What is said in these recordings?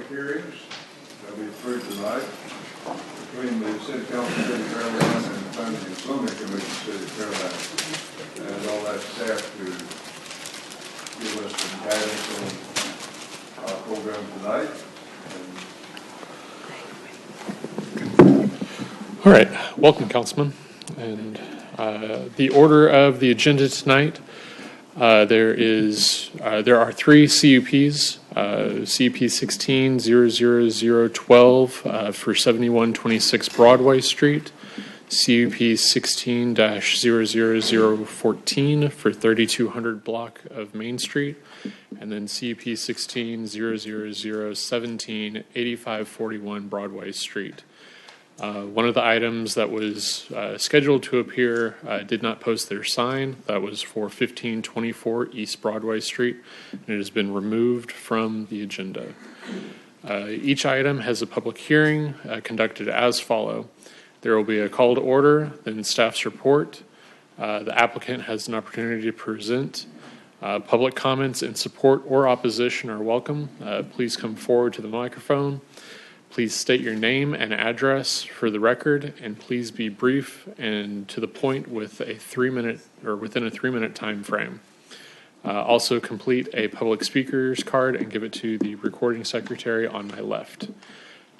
public hearings that we approved tonight between the City Council of the City of Caroline and the Planning and Zoning Commission of the City of Caroline. And I'll ask staff to give us some guidance on our program tonight. All right, welcome, Councilman. And the order of the agenda tonight, there are three CUPs. CUP 16-00012 for 7126 Broadway Street, CUP 16-00014 for 3200 block of Main Street, and then CUP 16-00017 8541 Broadway Street. One of the items that was scheduled to appear did not post their sign. That was for 1524 East Broadway Street, and it has been removed from the agenda. Each item has a public hearing conducted as follows. There will be a call to order, then staff's report. The applicant has an opportunity to present. Public comments in support or opposition are welcome. Please come forward to the microphone. Please state your name and address for the record, and please be brief and to the point with a 3-minute or within a 3-minute time frame. Also complete a public speaker's card and give it to the recording secretary on my left.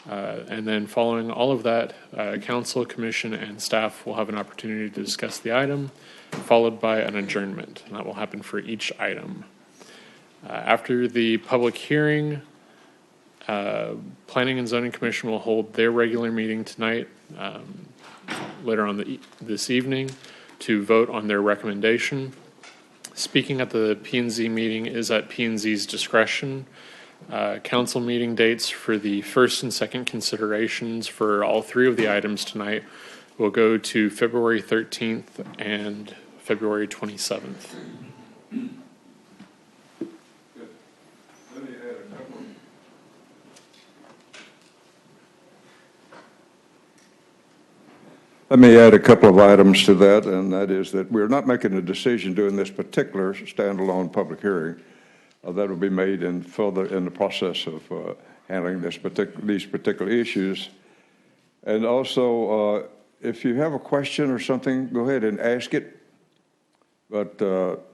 And then following all of that, council, commission, and staff will have an opportunity to discuss the item, followed by an adjournment. And that will happen for each item. After the public hearing, Planning and Zoning Commission will hold their regular meeting tonight, later on this evening, to vote on their recommendation. Speaking at the P&Z meeting is at P&Z's discretion. Council meeting dates for the first and second considerations for all three of the items tonight will go to February 13th and February 27th. Let me add a couple of items to that, and that is that we're not making a decision during this particular standalone public hearing. That will be made further in the process of handling these particular issues. And also, if you have a question or something, go ahead and ask it. But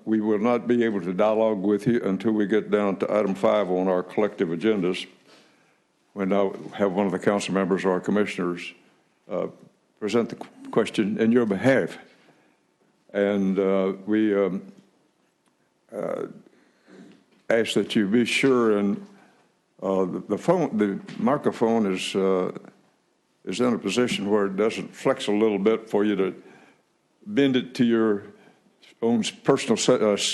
we will not be able to dialogue with you until we get down to item 5 on our collective agendas, when I'll have one of the council members or our commissioners present the question in your behalf. And we ask that you be sure, and the microphone is in a position where it doesn't flex a little bit for you to bend it to your own personal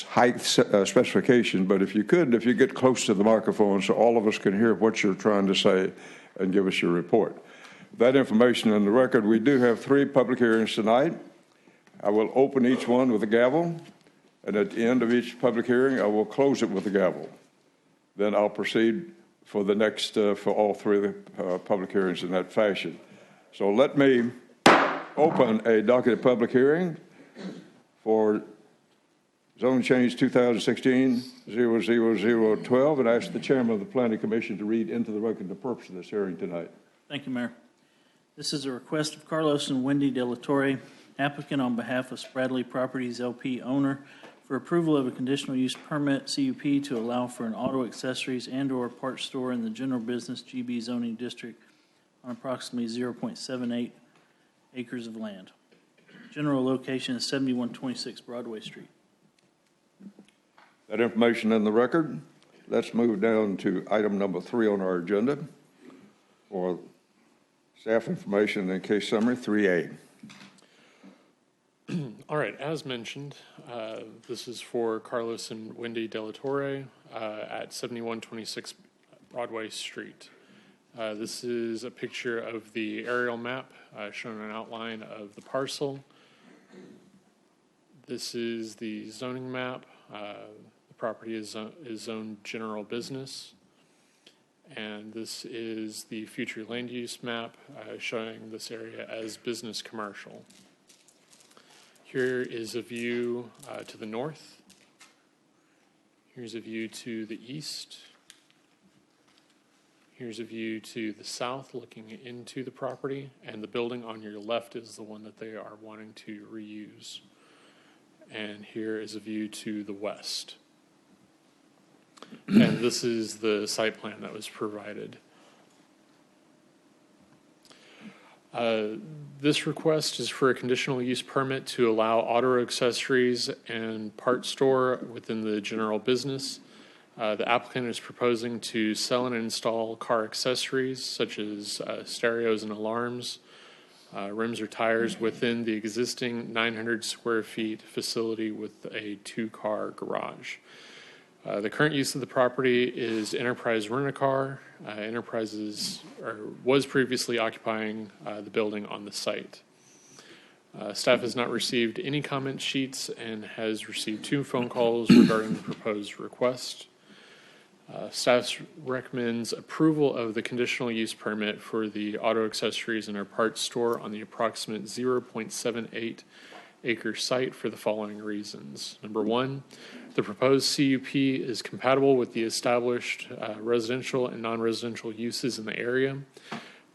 height specification. But if you get close to the microphone so all of us can hear what you're trying to say and give us your report. That information in the record, we do have 3 public hearings tonight. I will open each one with a gavel, and at the end of each public hearing, I will close it with a gavel. Then I'll proceed for the next, for all 3 of the public hearings in that fashion. So let me open a docketed public hearing for Zone Change 2016-00012, and ask the chairman of the Planning Commission to read into the record the purpose of this hearing tonight. Thank you, Mayor. This is a request of Carlos and Wendy De La Torre, applicant on behalf of Spradley Properties LP owner, for approval of a conditional use permit CUP to allow for an auto accessories and/or parts store in the general business GB zoning district on approximately 0.78 acres of land. General location is 7126 Broadway Street. That information in the record. Let's move down to item number 3 on our agenda, or staff information and case summary 3A. All right, as mentioned, this is for Carlos and Wendy De La Torre at 7126 Broadway Street. This is a picture of the aerial map showing an outline of the parcel. This is the zoning map. The property is zoned general business. And this is the future land use map showing this area as business commercial. Here is a view to the north. Here's a view to the east. Here's a view to the south looking into the property, and the building on your left is the one that they are wanting to reuse. And here is a view to the west. And this is the site plan that was provided. This request is for a conditional use permit to allow auto accessories and parts store within the general business. The applicant is proposing to sell and install car accessories such as stereos and alarms, rims or tires within the existing 900 square feet facility with a 2-car garage. The current use of the property is Enterprise Rent-A-Car. Enterprise was previously occupying the building on the site. Staff has not received any comment sheets and has received 2 phone calls regarding the proposed request. Staff recommends approval of the conditional use permit for the auto accessories and our parts store on the approximate 0.78 acre site for the following reasons. Number 1, the proposed CUP is compatible with the established residential and non-residential uses in the area.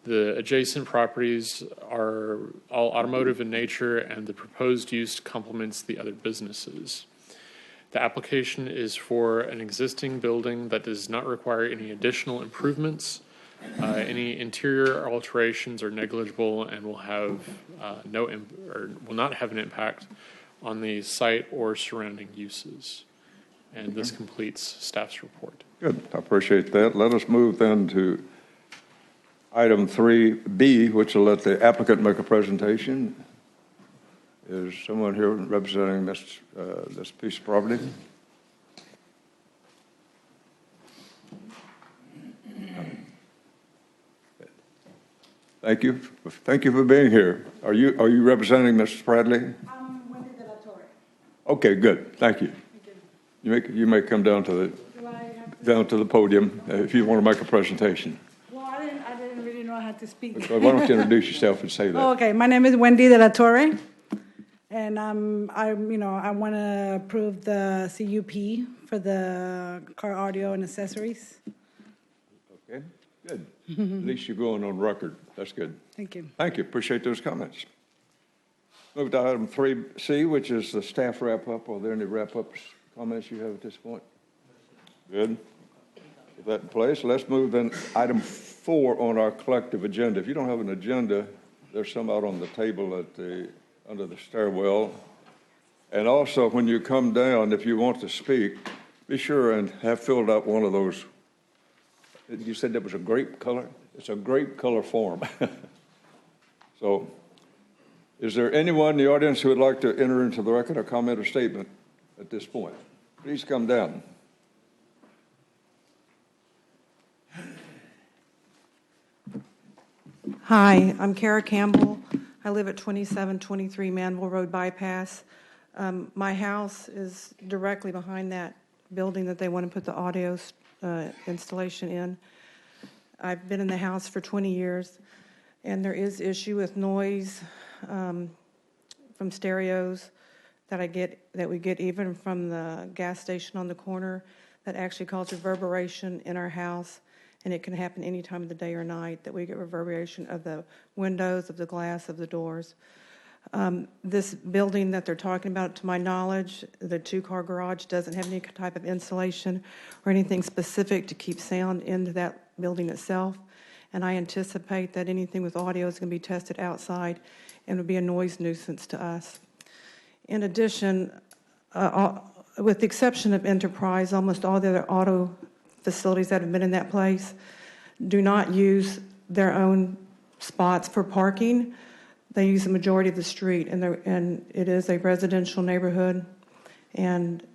The adjacent properties are all automotive in nature, and the proposed use complements the other businesses. The application is for an existing building that does not require any additional improvements. Any interior alterations are negligible and will have will not have an impact on the site or surrounding uses. And this completes staff's report. Good, I appreciate that. Let us move then to item 3B, which will let the applicant make a presentation. Is someone here representing this piece of property? Thank you. Thank you for being here. Are you representing Mr. Spradley? I'm Wendy De La Torre. Okay, good. Thank you. You may come down to the podium if you want to make a presentation. Well, I didn't really know I had to speak. Why don't you introduce yourself and say that? Oh, okay. My name is Wendy De La Torre, and I want to approve the CUP for the car audio and accessories. Okay, good. At least you're going on record. That's good. Thank you. Thank you. Appreciate those comments. Move to item 3C, which is the staff wrap-up. Are there any wrap-ups, comments you have at this point? Good. With that in place, let's move then item 4 on our collective agenda. If you don't have an agenda, there's some out on the table under the stairwell. And also, when you come down, if you want to speak, be sure and have filled out one of those. You said that was a grape color? It's a grape color form. So, is there anyone in the audience who would like to enter into the record a comment or statement at this point? Please come down. Hi, I'm Kara Campbell. I live at 2723 Manville Road Bypass. My house is directly behind that building that they want to put the audio installation in. I've been in the house for 20 years, and there is issue with noise from stereos that we get even from the gas station on the corner that actually causes reverberation in our house. And it can happen any time of the day or night that we get reverberation of the windows, of the glass, of the doors. This building that they're talking about, to my knowledge, the 2-car garage doesn't have any type of insulation or anything specific to keep sound into that building itself. And I anticipate that anything with audio is going to be tested outside and would be a noise nuisance to us. In addition, with the exception of Enterprise, almost all the other auto facilities that have been in that place do not use their own spots for parking. They use the majority of the street, and it is a residential neighborhood, and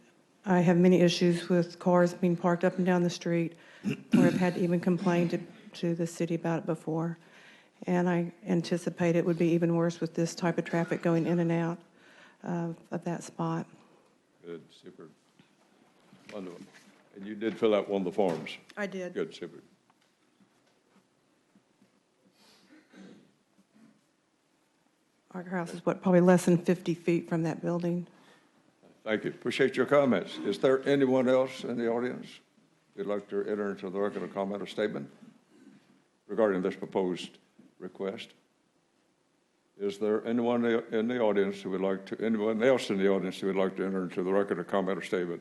I have many issues with cars being parked up and down the street, where I've had to even complain to the city about it before. And I anticipate it would be even worse with this type of traffic going in and out of that spot. Good, super. Wonderful. And you did fill out one of the forms? I did. Good, super. Our house is probably less than 50 feet from that building. Thank you. Appreciate your comments. Is there anyone else in the audience who'd like to enter into the record a comment or statement? regarding this proposed request? Is there anyone in the audience who would like to, anyone else in the audience who would like to enter into the record a comment or statement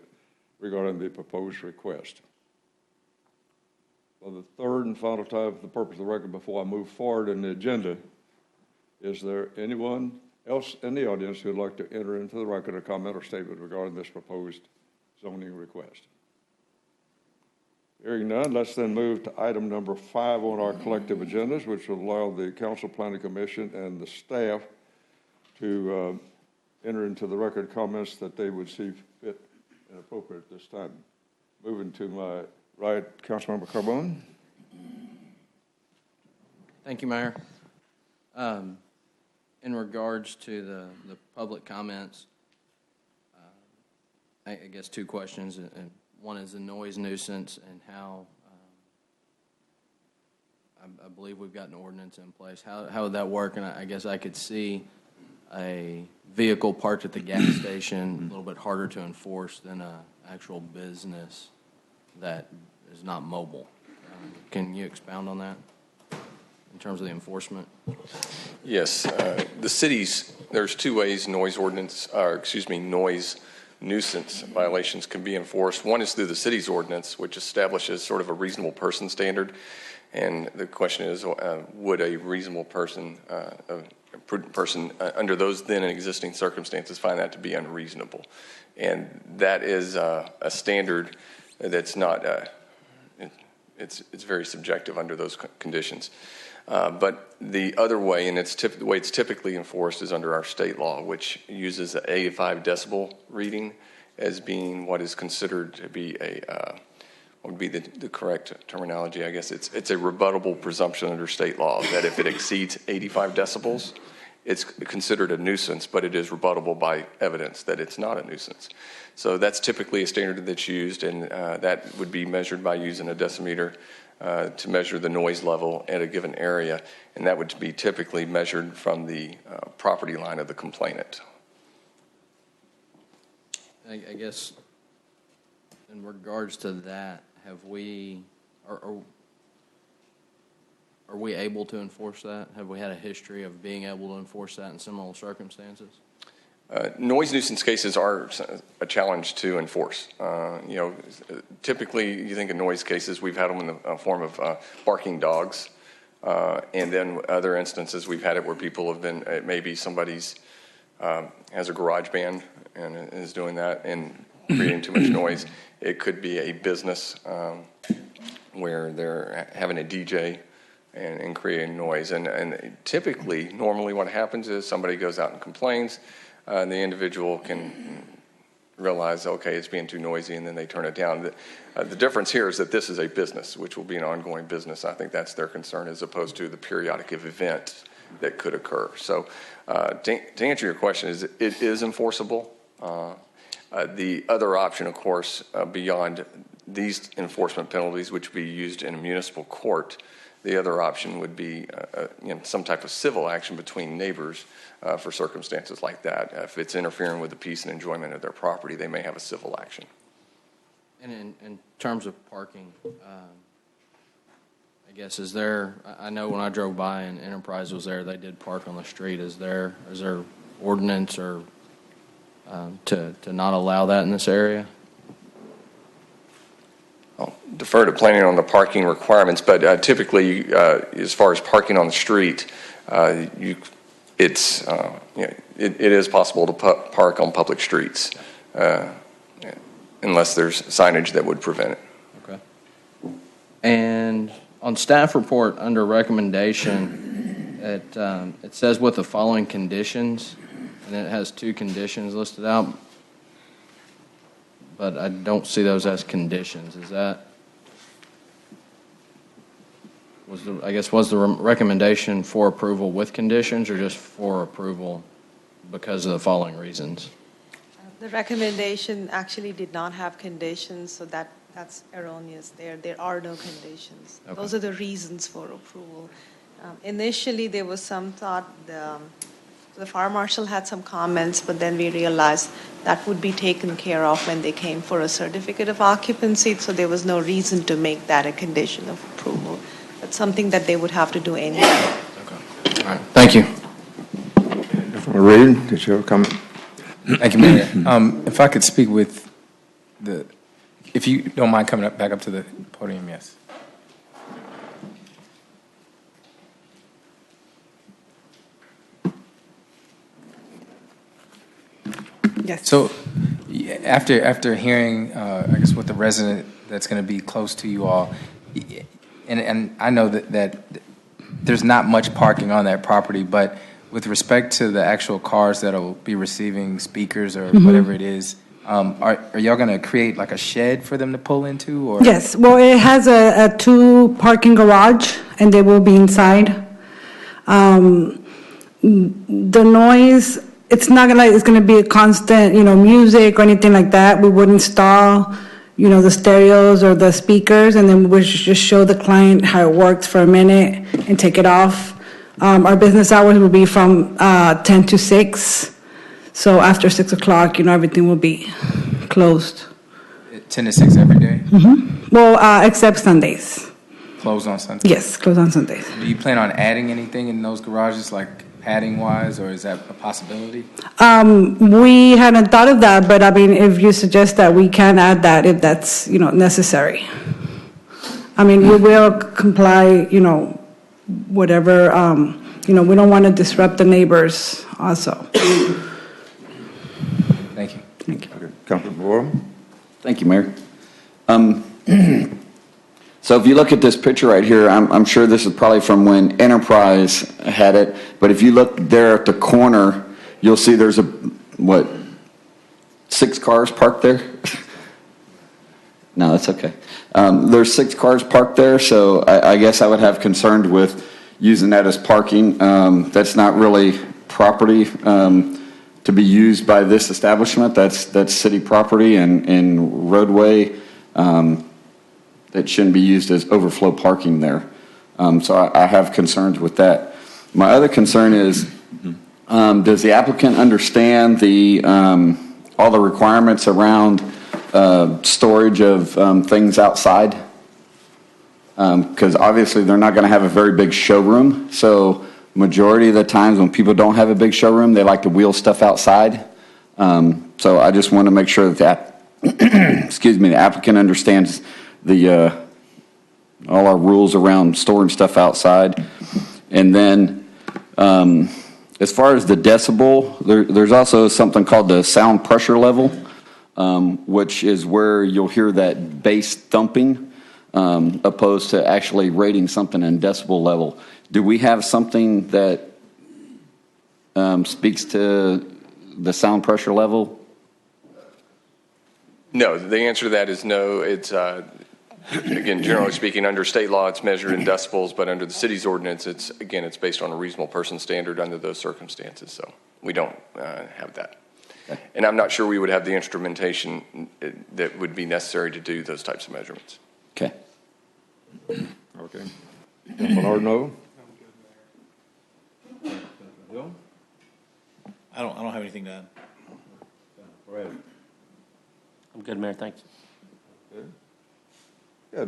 regarding the proposed request? For the third and final time, for the purpose of the record, before I move forward in the agenda, is there anyone else in the audience who would like to enter into the record a comment or statement regarding this proposed zoning request? Hearing none, let's then move to item number 5 on our collective agendas, which will allow the Council Planning Commission and the staff to enter into the record comments that they would see fit and appropriate at this time. Moving to my right, Councilmember Carbone. Thank you, Mayor. In regards to the public comments, I guess 2 questions. And one is the noise nuisance and how, I believe we've got an ordinance in place. How would that work? And I guess I could see a vehicle parked at the gas station a little bit harder to enforce than an actual business that is not mobile. Can you expound on that in terms of the enforcement? Yes, the cities, there's 2 ways noise nuisance violations can be enforced. One is through the city's ordinance, which establishes sort of a reasonable person standard. And the question is, would a reasonable person, a prudent person, under those then existing circumstances, find that to be unreasonable? And that is a standard that's not, it's very subjective under those conditions. But the other way, and the way it's typically enforced, is under our state law, which uses an 85 decibel reading as being what is considered to be what would be the correct terminology, I guess. It's a rebuttable presumption under state law that if it exceeds 85 decibels, it's considered a nuisance, but it is rebuttable by evidence that it's not a nuisance. So that's typically a standard that's used, and that would be measured by using a decimeter to measure the noise level at a given area, and that would be typically measured from the property line of the complainant. I guess in regards to that, have we, are we able to enforce that? Have we had a history of being able to enforce that in similar circumstances? Noise nuisance cases are a challenge to enforce. Typically, you think of noise cases, we've had them in the form of barking dogs. And then other instances, we've had it where people have been, maybe somebody's has a garage band and is doing that and creating too much noise. It could be a business where they're having a DJ and creating noise. And typically, normally what happens is somebody goes out and complains. And the individual can realize, okay, it's being too noisy, and then they turn it down. The difference here is that this is a business, which will be an ongoing business. I think that's their concern, as opposed to the periodic event that could occur. So to answer your question, it is enforceable. The other option, of course, beyond these enforcement penalties, which would be used in a municipal court, the other option would be some type of civil action between neighbors for circumstances like that. If it's interfering with the peace and enjoyment of their property, they may have a civil action. And in terms of parking, I guess, is there, I know when I drove by and Enterprise was there, they did park on the street. Is there ordinance or to not allow that in this area? I'll defer to planning on the parking requirements, but typically, as far as parking on the street, it is possible to park on public streets unless there's signage that would prevent it. Okay. And on staff report under recommendation, it says with the following conditions, and it has 2 conditions listed out, but I don't see those as conditions. Is that, was the recommendation for approval with conditions or just for approval because of the following reasons? The recommendation actually did not have conditions, so that's erroneous there. There are no conditions. Okay. Those are the reasons for approval. Initially, there was some thought, the fire marshal had some comments, but then we realized that would be taken care of when they came for a certificate of occupancy, so there was no reason to make that a condition of approval. That's something that they would have to do anyway. All right, thank you. Reed, did you have a comment? Thank you, Mayor. If I could speak with if you don't mind coming back up to the podium, yes. Yes. So after hearing, I guess, what the resident that's going to be close to you all, and I know that there's not much parking on that property, but with respect to the actual cars that will be receiving speakers or whatever it is, are y'all going to create like a shed for them to pull into? Or? Yes, well, it has a two parking garage, and they will be inside. The noise, it's not gonna, it's gonna be a constant, music or anything like that. We would install, the stereos or the speakers, and then we would just show the client how it works for a minute and take it off. Our business hours will be from 10 to 6. So after 6 o'clock, everything will be closed. 10 to 6 every day? Well, except Sundays. Closed on Sunday? Yes, closed on Sundays. Do you plan on adding anything in those garages, like padding-wise, or is that a possibility? We hadn't thought of that, but I mean, if you suggest that, we can add that if that's, necessary. I mean, we will comply, whatever, we don't want to disrupt the neighbors also. Thank you. Thank you. Okay. Councilman Moore? Thank you, Mayor. So if you look at this picture right here, I'm sure this is probably from when Enterprise had it, but if you look there at the corner, you'll see there's 6 cars parked there? No, that's okay. There's 6 cars parked there, so I guess I would have concern with using that as parking. That's not really property to be used by this establishment. That's city property and roadway. That shouldn't be used as overflow parking there. So I have concerns with that. My other concern is, does the applicant understand all the requirements around storage of things outside? Because obviously they're not going to have a very big showroom. So majority of the times when people don't have a big showroom, they like to wheel stuff outside. So I just want to make sure that the applicant understands all our rules around storing stuff outside. And then as far as the decibel, there's also something called the sound pressure level, which is where you'll hear that bass thumping, opposed to actually rating something in decibel level. Do we have something that speaks to the sound pressure level? No, the answer to that is no. It's, again, generally speaking, under state law, it's measured in decibels, but under the city's ordinance, it's based on a reasonable person standard under those circumstances. So we don't have that. Okay. And I'm not sure we would have the instrumentation that would be necessary to do those types of measurements. Okay. Okay. Councilman Ardno? I don't have anything to add. Brad? I'm good, Mayor, thanks. Okay. Yeah,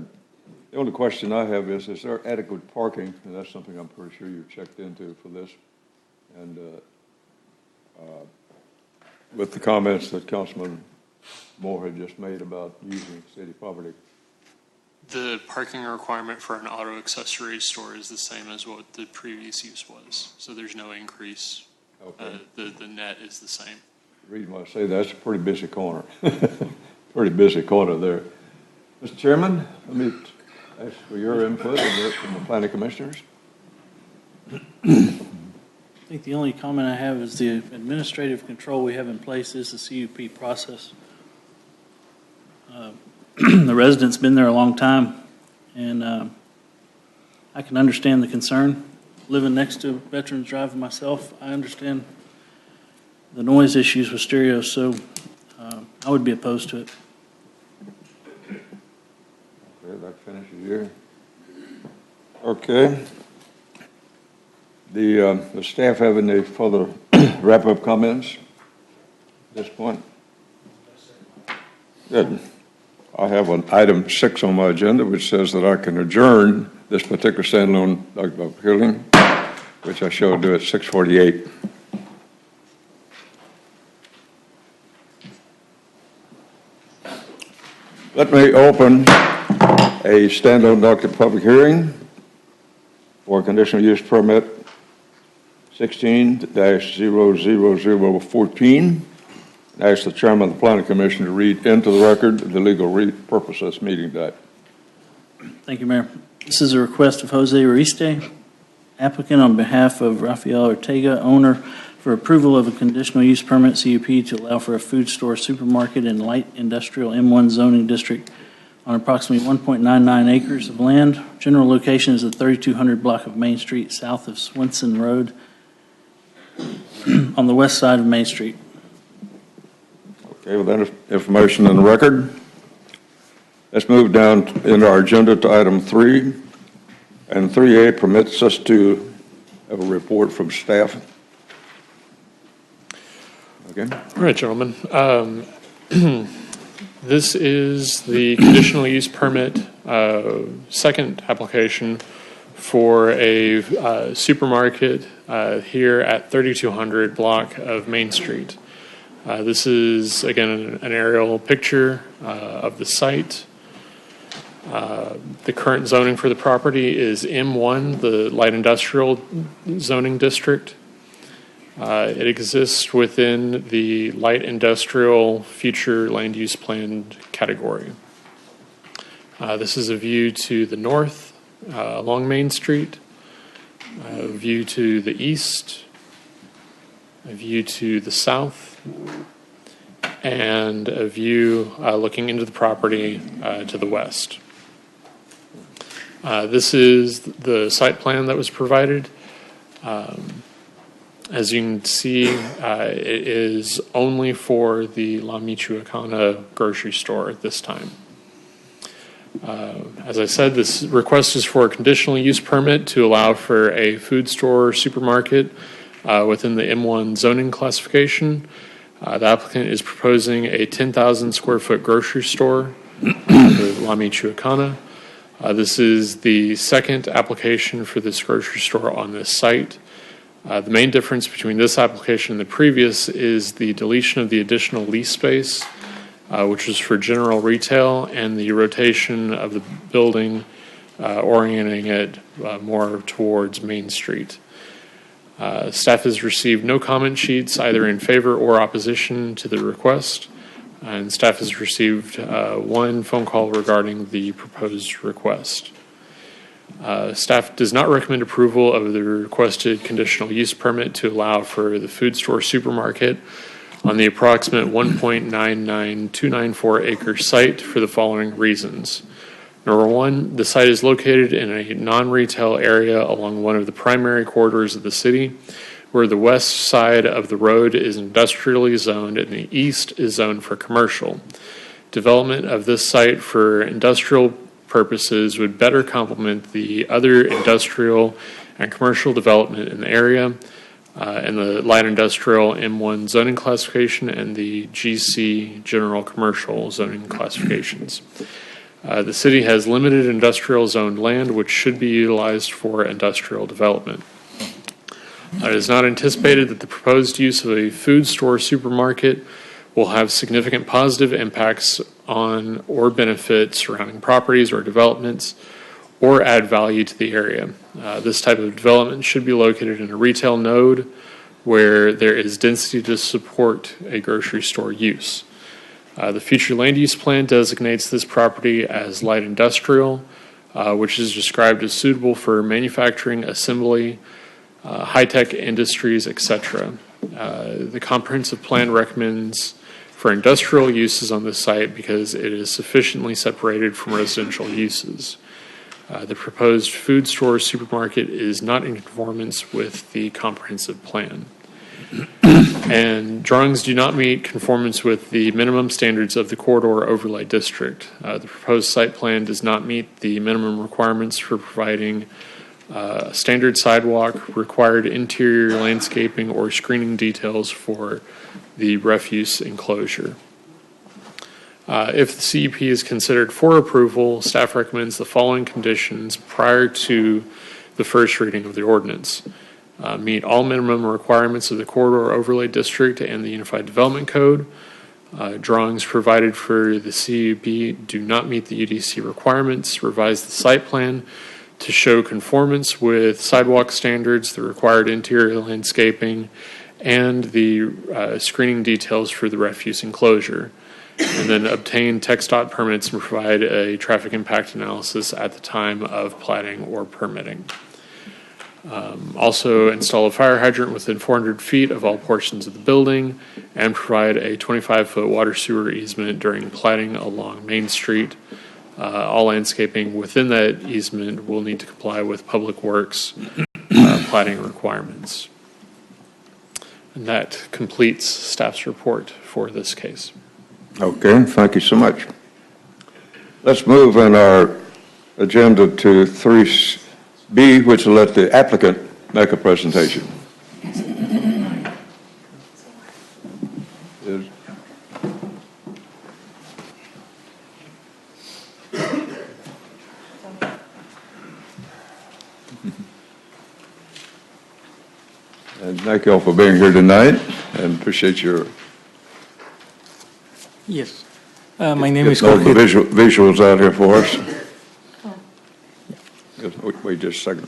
the only question I have is there adequate parking? And that's something I'm pretty sure you've checked into for this. And with the comments that Councilman Moore had just made about using city property. The parking requirement for an auto accessory store is the same as what the previous use was. So there's no increase. Okay. The net is the same. The reason why I say that's a pretty busy corner. Pretty busy corner there. Mr. Chairman, let me ask for your input and from the planning commissioners. I think the only comment I have is the administrative control we have in place is the CUP process. The resident's been there a long time, and I can understand the concern. Living next to Veterans Drive myself, I understand the noise issues with stereo, so I would be opposed to it. Okay, that finishes your. Okay. The staff have any further wrap-up comments at this point? Good. I have an item 6 on my agenda, which says that I can adjourn this particular standalone public hearing, which I shall do at 6:48. Let me open a standalone docket public hearing for conditional use permit 16-00014. Ask the chairman of the planning commission to read into the record the legal purpose of this meeting tonight. Thank you, Mayor. This is a request of Jose Ariste, applicant on behalf of Rafael Ortega, owner, for approval of a conditional use permit CUP to allow for a food store, supermarket, and light industrial M1 zoning district on approximately 1.99 acres of land. General location is the 3200 block of Main Street, south of Swenson Road, on the west side of Main Street. Okay, with that information in the record, let's move down in our agenda to item 3. And 3A permits us to have a report from staff. Okay. All right, gentlemen. This is the conditional use permit second application for a supermarket here at 3200 block of Main Street. This is, again, an aerial picture of the site. The current zoning for the property is M1, the light industrial zoning district. It exists within the light industrial future land use plan category. This is a view to the north along Main Street, a view to the east, a view to the south, and a view looking into the property to the west. This is the site plan that was provided. As you can see, it is only for the La Michoacana grocery store at this time. As I said, this request is for a conditional use permit to allow for a food store supermarket within the M1 zoning classification. The applicant is proposing a 10,000 square foot grocery store, the La Michoacana. This is the second application for this grocery store on this site. The main difference between this application and the previous is the deletion of the additional lease space, which was for general retail, and the rotation of the building, orienting it more towards Main Street. Staff has received no comment sheets either in favor or opposition to the request, and staff has received one phone call regarding the proposed request. Staff does not recommend approval of the requested conditional use permit to allow for the food store supermarket on the approximate 1.99294 acre site for the following reasons. Number one, the site is located in a non-retail area along one of the primary corridors of the city, where the west side of the road is industrially zoned and the east is zoned for commercial. Development of this site for industrial purposes would better complement the other industrial and commercial development in the area, and the light industrial M1 zoning classification and the GC general commercial zoning classifications. The city has limited industrial zoned land which should be utilized for industrial development. It is not anticipated that the proposed use of a food store supermarket will have significant positive impacts on or benefit surrounding properties or developments or add value to the area. This type of development should be located in a retail node where there is density to support a grocery store use. The future land use plan designates this property as light industrial, which is described as suitable for manufacturing, assembly, high-tech industries, etc. The comprehensive plan recommends for industrial uses on this site because it is sufficiently separated from residential uses. The proposed food store supermarket is not in conformance with the comprehensive plan. And drawings do not meet conformance with the minimum standards of the corridor overlay district. The proposed site plan does not meet the minimum requirements for providing standard sidewalk, required interior landscaping, or screening details for the refuse enclosure. If the CUP is considered for approval, staff recommends the following conditions prior to the first reading of the ordinance. Meet all minimum requirements of the Corridor Overlay District and the Unified Development Code. Drawings provided for the CUP do not meet the UDC requirements. Revise the site plan to show conformance with sidewalk standards, the required interior landscaping, and the screening details for the refuse enclosure. And then obtain TxDOT permits and provide a traffic impact analysis at the time of plating or permitting. Also install a fire hydrant within 400 feet of all portions of the building and provide a 25-foot water sewer easement during plating along Main Street. All landscaping within that easement will need to comply with Public Works plating requirements. And that completes staff's report for this case. Okay, thank you so much. Let's move in our agenda to 3B, which will let the applicant make a presentation. And thank you all for being here tonight, and appreciate your Yes. My name is getting all Jorge. the visuals out here for us. Wait just a second.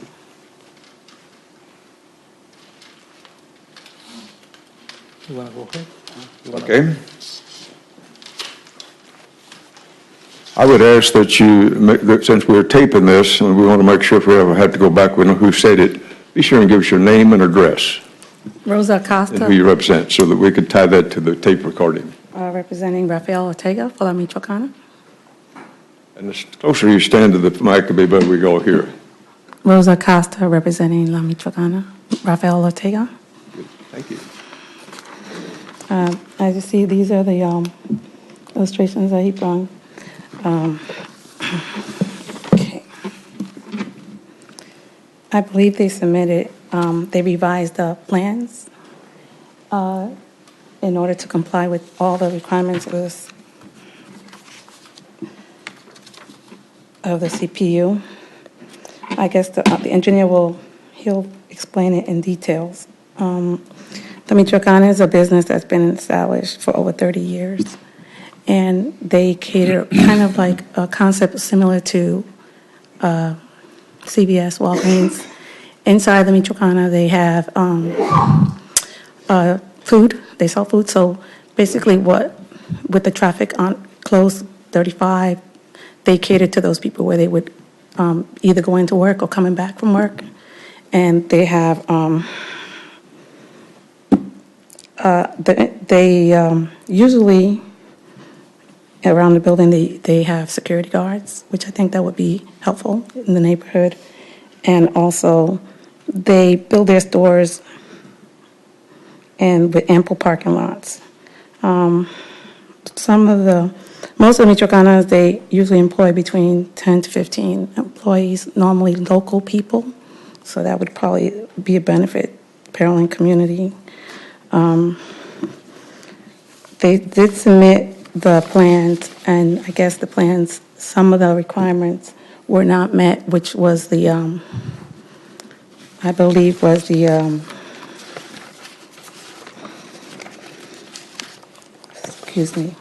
You want to go ahead? Okay. I would ask that since we're taping this, and we want to make sure if we ever have to go back, we know who said it, be sure and give us your name and address Rosa and who Acosta, you represent, so that we could tie that to the tape recording. representing Rafael Ortega for La Michoacana. And the closer you stand to the mic, the better we go here. Rosa Acosta, representing La Michoacana. Rafael Ortega. Thank you. As you see, these are the illustrations that he brought. Okay. I believe they submitted, they revised the plans in order to comply with all the requirements of the CPU. I guess the engineer he'll explain it in details. La Michoacana is a business that's been established for over 30 years, and they cater kind of like a concept similar to CVS, Walgreens. Inside the Michoacana, they have food. They sell food. So basically, with the traffic on close 35, they cater to those people where they would either going to work or coming back from work, and they have usually around the building they have security guards, which I think that would be helpful in the neighborhood, and also they build their stores and with ample parking lots. Most of the Michoacanas, they usually employ between 10 to 15 employees, normally local people, so that would probably be a benefit, Pearland community. They did submit the plans, and I guess the plans, some of the requirements were not met, which was the, I believe was the, excuse me.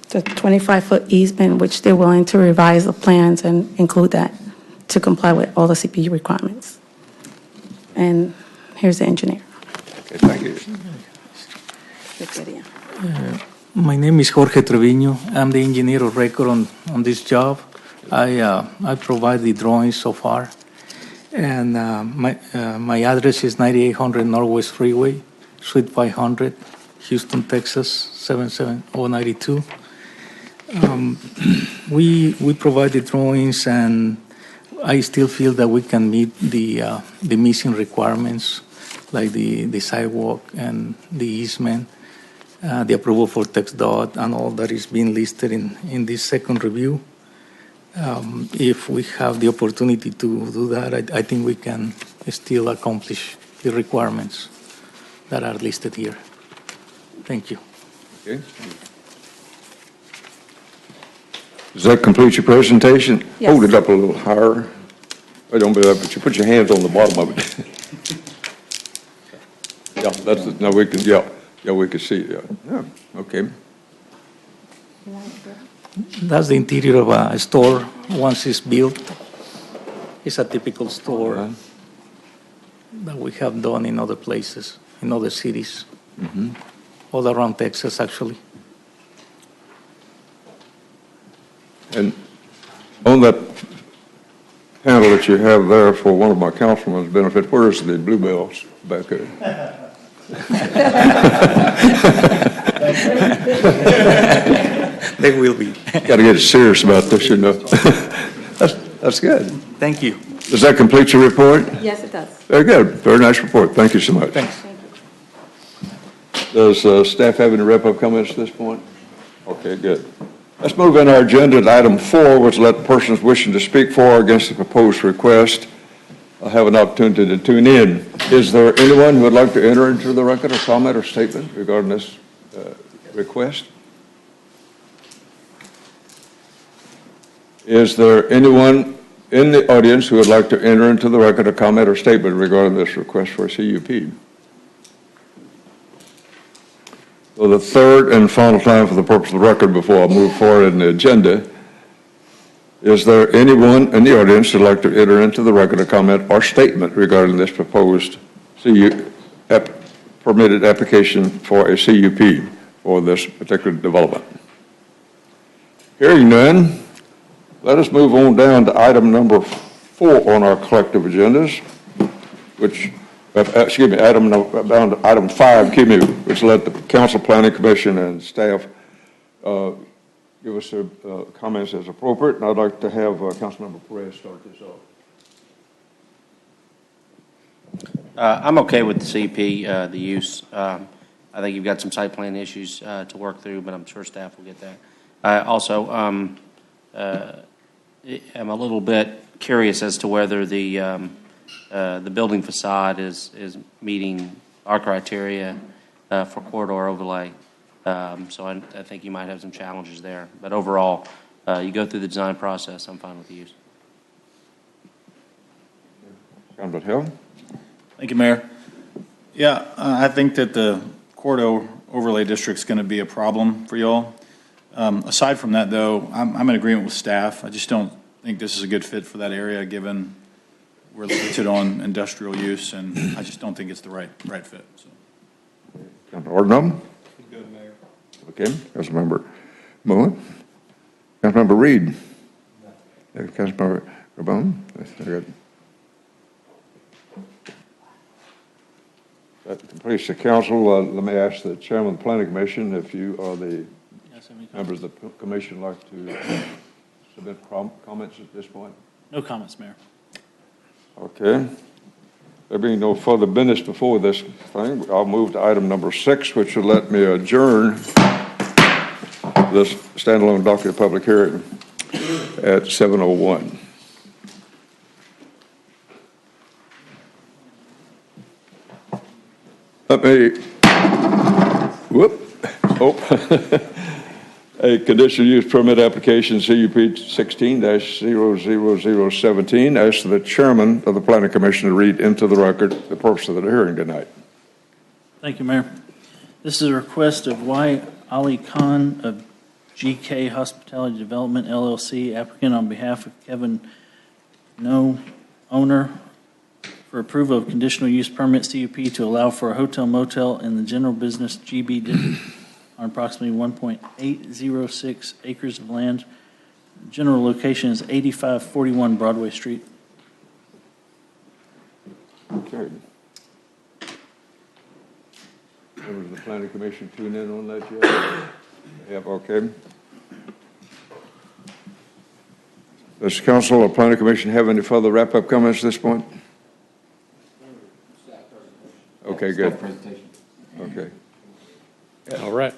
The 25-foot easement, which they're willing to revise the plans and include that to comply with all the CPU requirements. And here's the engineer. Okay, thank you. My name is Jorge Trevino. I'm the engineer of record on this job. I provide the drawings so far. And my address is 9800 Northwest Freeway, Suite 500, Houston, Texas, 77092. We provide the drawings, and I still feel that we can meet the missing requirements, like the sidewalk and the easement, the approval for TxDOT, and all that is being listed in this second review. If we have the opportunity to do that, I think we can still accomplish the requirements that are listed here. Thank you. Okay. Does that complete your presentation? Yes. Hold it up a little higher. I don't believe that, but you put your hands on the bottom of it. Yeah, that's, now we can, yeah, we can see, yeah, okay. That's the interior of a store once it's built. It's a typical store that we have done in other places, in other cities, all around Texas, actually. And on that panel that you have there for one of my councilman's benefit, where's the bluebells back there? They will be. Got to get serious about this, you know. That's good. Thank you. Does that complete your report? Yes, it does. Very good. Very nice report. Thank you so much. Thanks. Does staff have any wrap-up comments at this point? Okay, good. Let's move in our agenda to item 4, which let persons wishing to speak for or against the proposed request have an opportunity to tune in. Is there anyone who would like to enter into the record a comment or statement regarding this request? Is there anyone in the audience who would like to enter into the record a comment or statement regarding this request for a CUP? So the third and final time for the purpose of the record before I move forward in the agenda, is there anyone in the audience who would like to enter into the record a comment or statement regarding this proposed permitted application for a CUP for this particular development? Hearing none, let us move on down to item number 4 on our collective agendas, which, item 5, which let the Council Planning Commission and staff give us their comments as appropriate. And I'd like to have Councilmember Perez start this off. I'm okay with the CP, the use. I think you've got some site plan issues to work through, but I'm sure staff will get that. Also, I'm a little bit curious as to whether the building facade is meeting our criteria for corridor overlay. So I think you might have some challenges there. But overall, you go through the design process, I'm fine with the use. Councilman Hill? Thank you, Mayor. Yeah, I think that the corridor overlay district is going to be a problem for y'all. Aside from that, though, I'm in agreement with staff. I just don't think this is a good fit for that area, given we're limited on industrial use, and I just don't think it's the right fit. So. Councilman Ordnum? Good, Mayor. Okay. Councilmember Moon? Councilmember Reed? No. Councilmember Rabone? That's very good. That completes the council. Let me ask the chairman of the planning commission if you are the members of the commission like to submit comments at this point. No comments, Mayor. Okay. There being no further business before this thing, I'll move to item number 6, which will let me adjourn this standalone docket public hearing at 7:01. Let me, a conditional use permit application CUP 16-00017. Ask the chairman of the planning commission to read into the record the purpose of the hearing tonight. Thank you, Mayor. This is a request of Y. Ali Khan of GK Hospitality Development, LLC, applicant on behalf of Kevin No, owner, for approval of conditional use permit CUP to allow for a hotel motel in the general business GB district on approximately 1.806 acres of land. General location is 8541 Broadway Street. Okay. Members of the planning commission tune in on that yet? Yep, okay. Does the council or planning commission have any further wrap-up comments at this point? Okay, good. Okay. All right.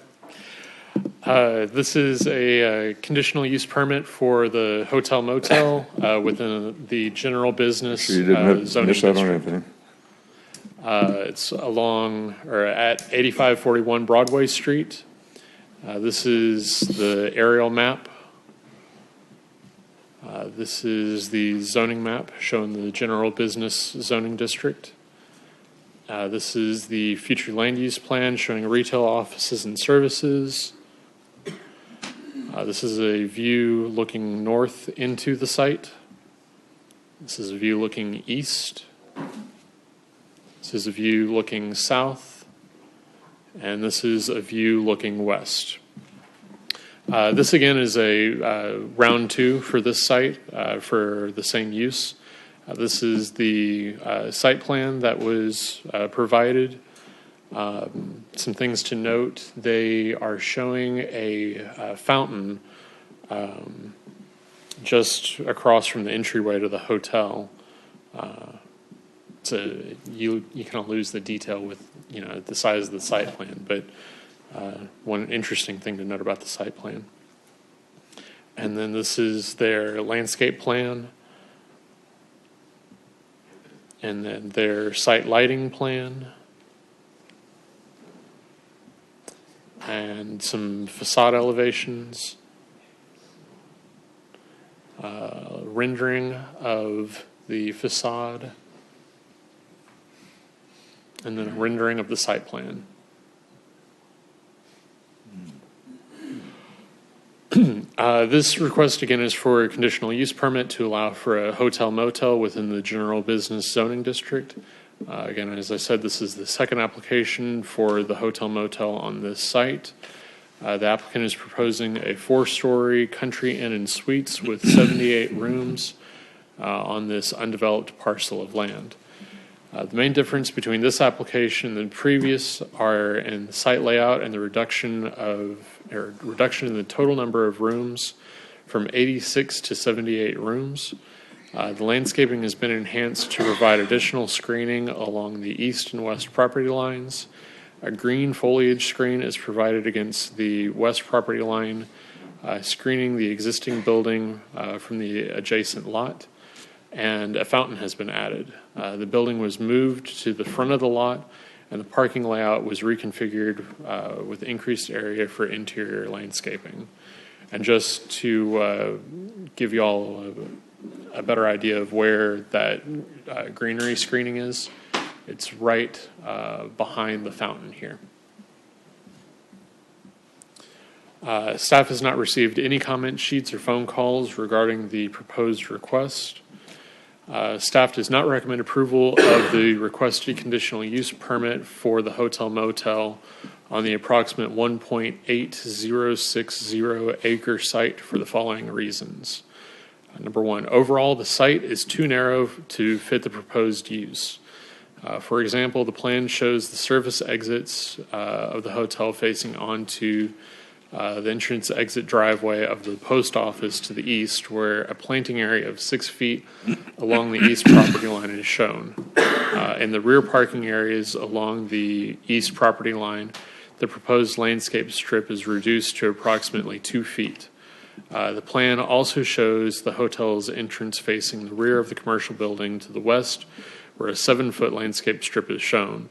This is a conditional use permit for the hotel motel within the general business So you didn't zoning miss out on district. anything. It's along or at 8541 Broadway Street. This is the aerial map. This is the zoning map showing the general business zoning district. This is the future land use plan showing retail offices and services. This is a view looking north into the site. This is a view looking east. This is a view looking south. And this is a view looking west. This again is a round two for this site for the same use. This is the site plan that was provided. Some things to note, they are showing a fountain just across from the entryway to the hotel. You kind of lose the detail with the size of the site plan, but one interesting thing to note about the site plan. And then this is their landscape plan, and then their site lighting plan, and some facade elevations, rendering of the facade, and then a rendering of the site plan. This request again is for a conditional use permit to allow for a hotel motel within the general business zoning district. Again, as I said, this is the second application for the hotel motel on this site. The applicant is proposing a 4-story country inn and suites with 78 rooms on this undeveloped parcel of land. The main difference between this application and the previous are in the site layout and the reduction in the total number of rooms from 86 to 78 rooms. The landscaping has been enhanced to provide additional screening along the east and west property lines. A green foliage screen is provided against the west property line, screening the existing building from the adjacent lot, and a fountain has been added. The building was moved to the front of the lot, and the parking layout was reconfigured with increased area for interior landscaping. And just to give you all a better idea of where that greenery screening is, it's right behind the fountain here. Staff has not received any comment sheets or phone calls regarding the proposed request. Staff does not recommend approval of the requested conditional use permit for the hotel motel on the approximate 1.8060 acre site for the following reasons. Number one, overall, the site is too narrow to fit the proposed use. For example, the plan shows the service exits of the hotel facing onto the entrance exit driveway of the post office to the east, where a planting area of 6 feet along the east property line is shown. In the rear parking areas along the east property line, the proposed landscape strip is reduced to approximately 2 feet. The plan also shows the hotel's entrance facing the rear of the commercial building to the west, where a 7-foot landscape strip is shown.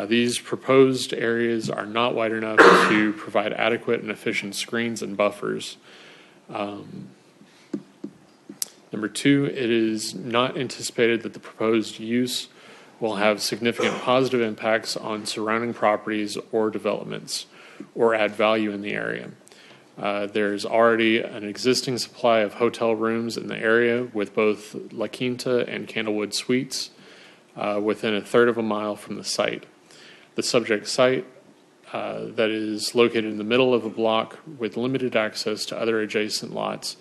These proposed areas are not wide enough to provide adequate and efficient screens and buffers. Number two, it is not anticipated that the proposed use will have significant positive impacts on surrounding properties or developments or add value in the area. There's already an existing supply of hotel rooms in the area with both La Quinta and Candlewood Suites within a third of a mile from the site. The subject site that is located in the middle of a block with limited access to other adjacent lots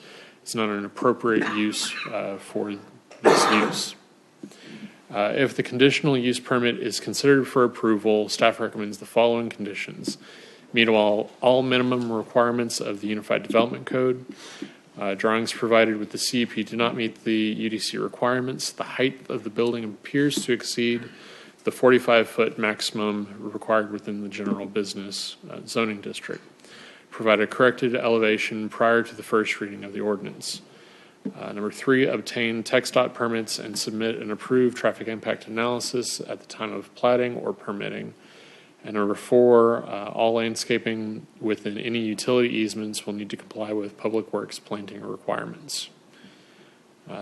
is not an appropriate use for this use. If the conditional use permit is considered for approval, staff recommends the following conditions. Meet all minimum requirements of the Unified Development Code. Drawings provided with the CUP do not meet the UDC requirements. The height of the building appears to exceed the 45-foot maximum required within the general business zoning district. Provide a corrected elevation prior to the first reading of the ordinance. Number 3, obtain TxDOT permits and submit an approved traffic impact analysis at the time of platting or permitting. And number 4, all landscaping within any utility easements will need to comply with Public Works planting requirements.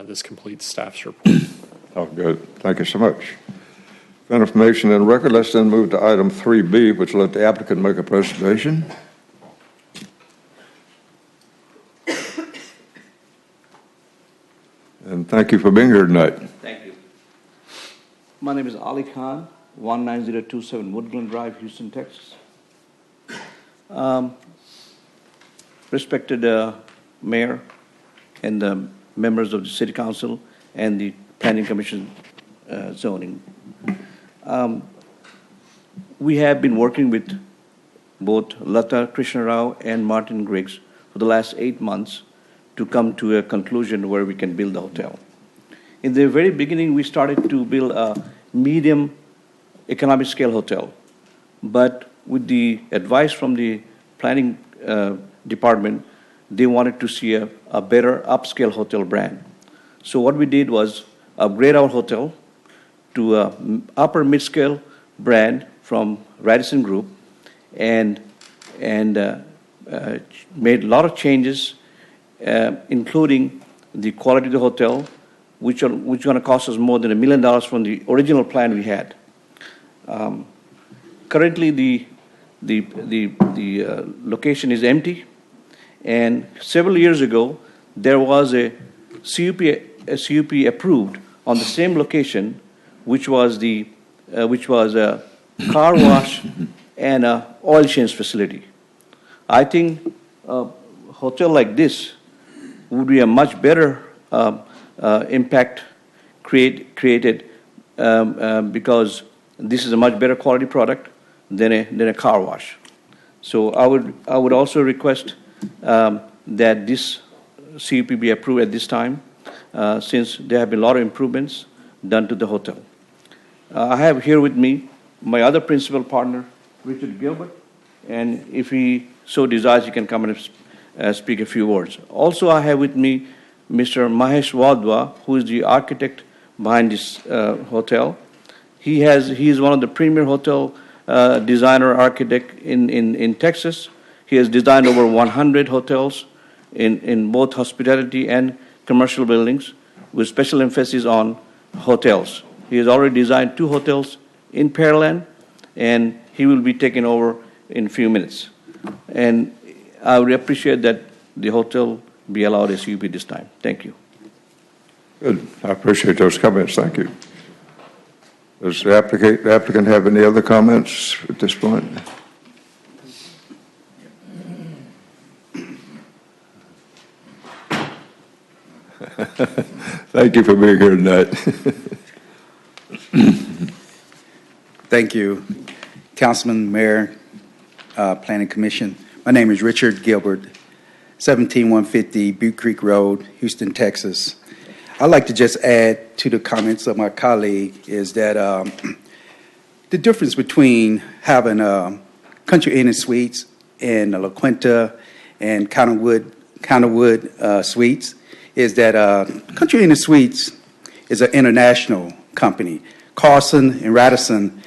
This completes staff's report. Oh, good. Thank you so much. For information and record, let's then move to item 3B, which will let the applicant make a presentation. And thank you for being here tonight. Thank you. My name is Ali Khan, 19027 Woodland Drive, Houston, Texas. Respected Mayor and the members of the City Council and the Planning Commission zoning. We have been working with both Lata Krishna Rao and Martin Griggs for the last 8 months to come to a conclusion where we can build the hotel. In the very beginning, we started to build a medium economic scale hotel. But with the advice from the planning department, they wanted to see a better upscale hotel brand. So what we did was upgrade our hotel to an upper mid-scale brand from Radisson Group and made a lot of changes, including the quality of the hotel, which are going to cost us more than $1 million from the original plan we had. Currently, the location is empty, and several years ago there was a CUP approved on the same location, which was a car wash and an oil change facility. I think a hotel like this would be a much better impact created because this is a much better quality product than a car wash. So I would also request that this CUP be approved at this time, since there have been a lot of improvements done to the hotel. I have here with me my other principal partner, Richard Gilbert, and if he so desires, he can come and speak a few words. Also, I have with me Mr. Mahesh Wadhwa, who is the architect behind this hotel. He is one of the premier hotel designer architect in Texas. He has designed over 100 hotels in both hospitality and commercial buildings, with special emphasis on hotels. He has already designed 2 hotels in Pearland, and he will be taking over in a few minutes. And I would appreciate that the hotel be allowed a CUP this time. Thank you. Good. I appreciate those comments. Thank you. Does the applicant have any other comments at this point? Thank you for being here tonight. Thank you, Councilman, Mayor, Planning Commission. My name is Richard Gilbert, 17150 Butte Creek Road, Houston, Texas. I'd like to just add to the comments of my colleague is that the difference between having Country Inn and Suites and La Quinta and Counterwood Suites is that Country Inn and Suites is an international company. Carlson and Radisson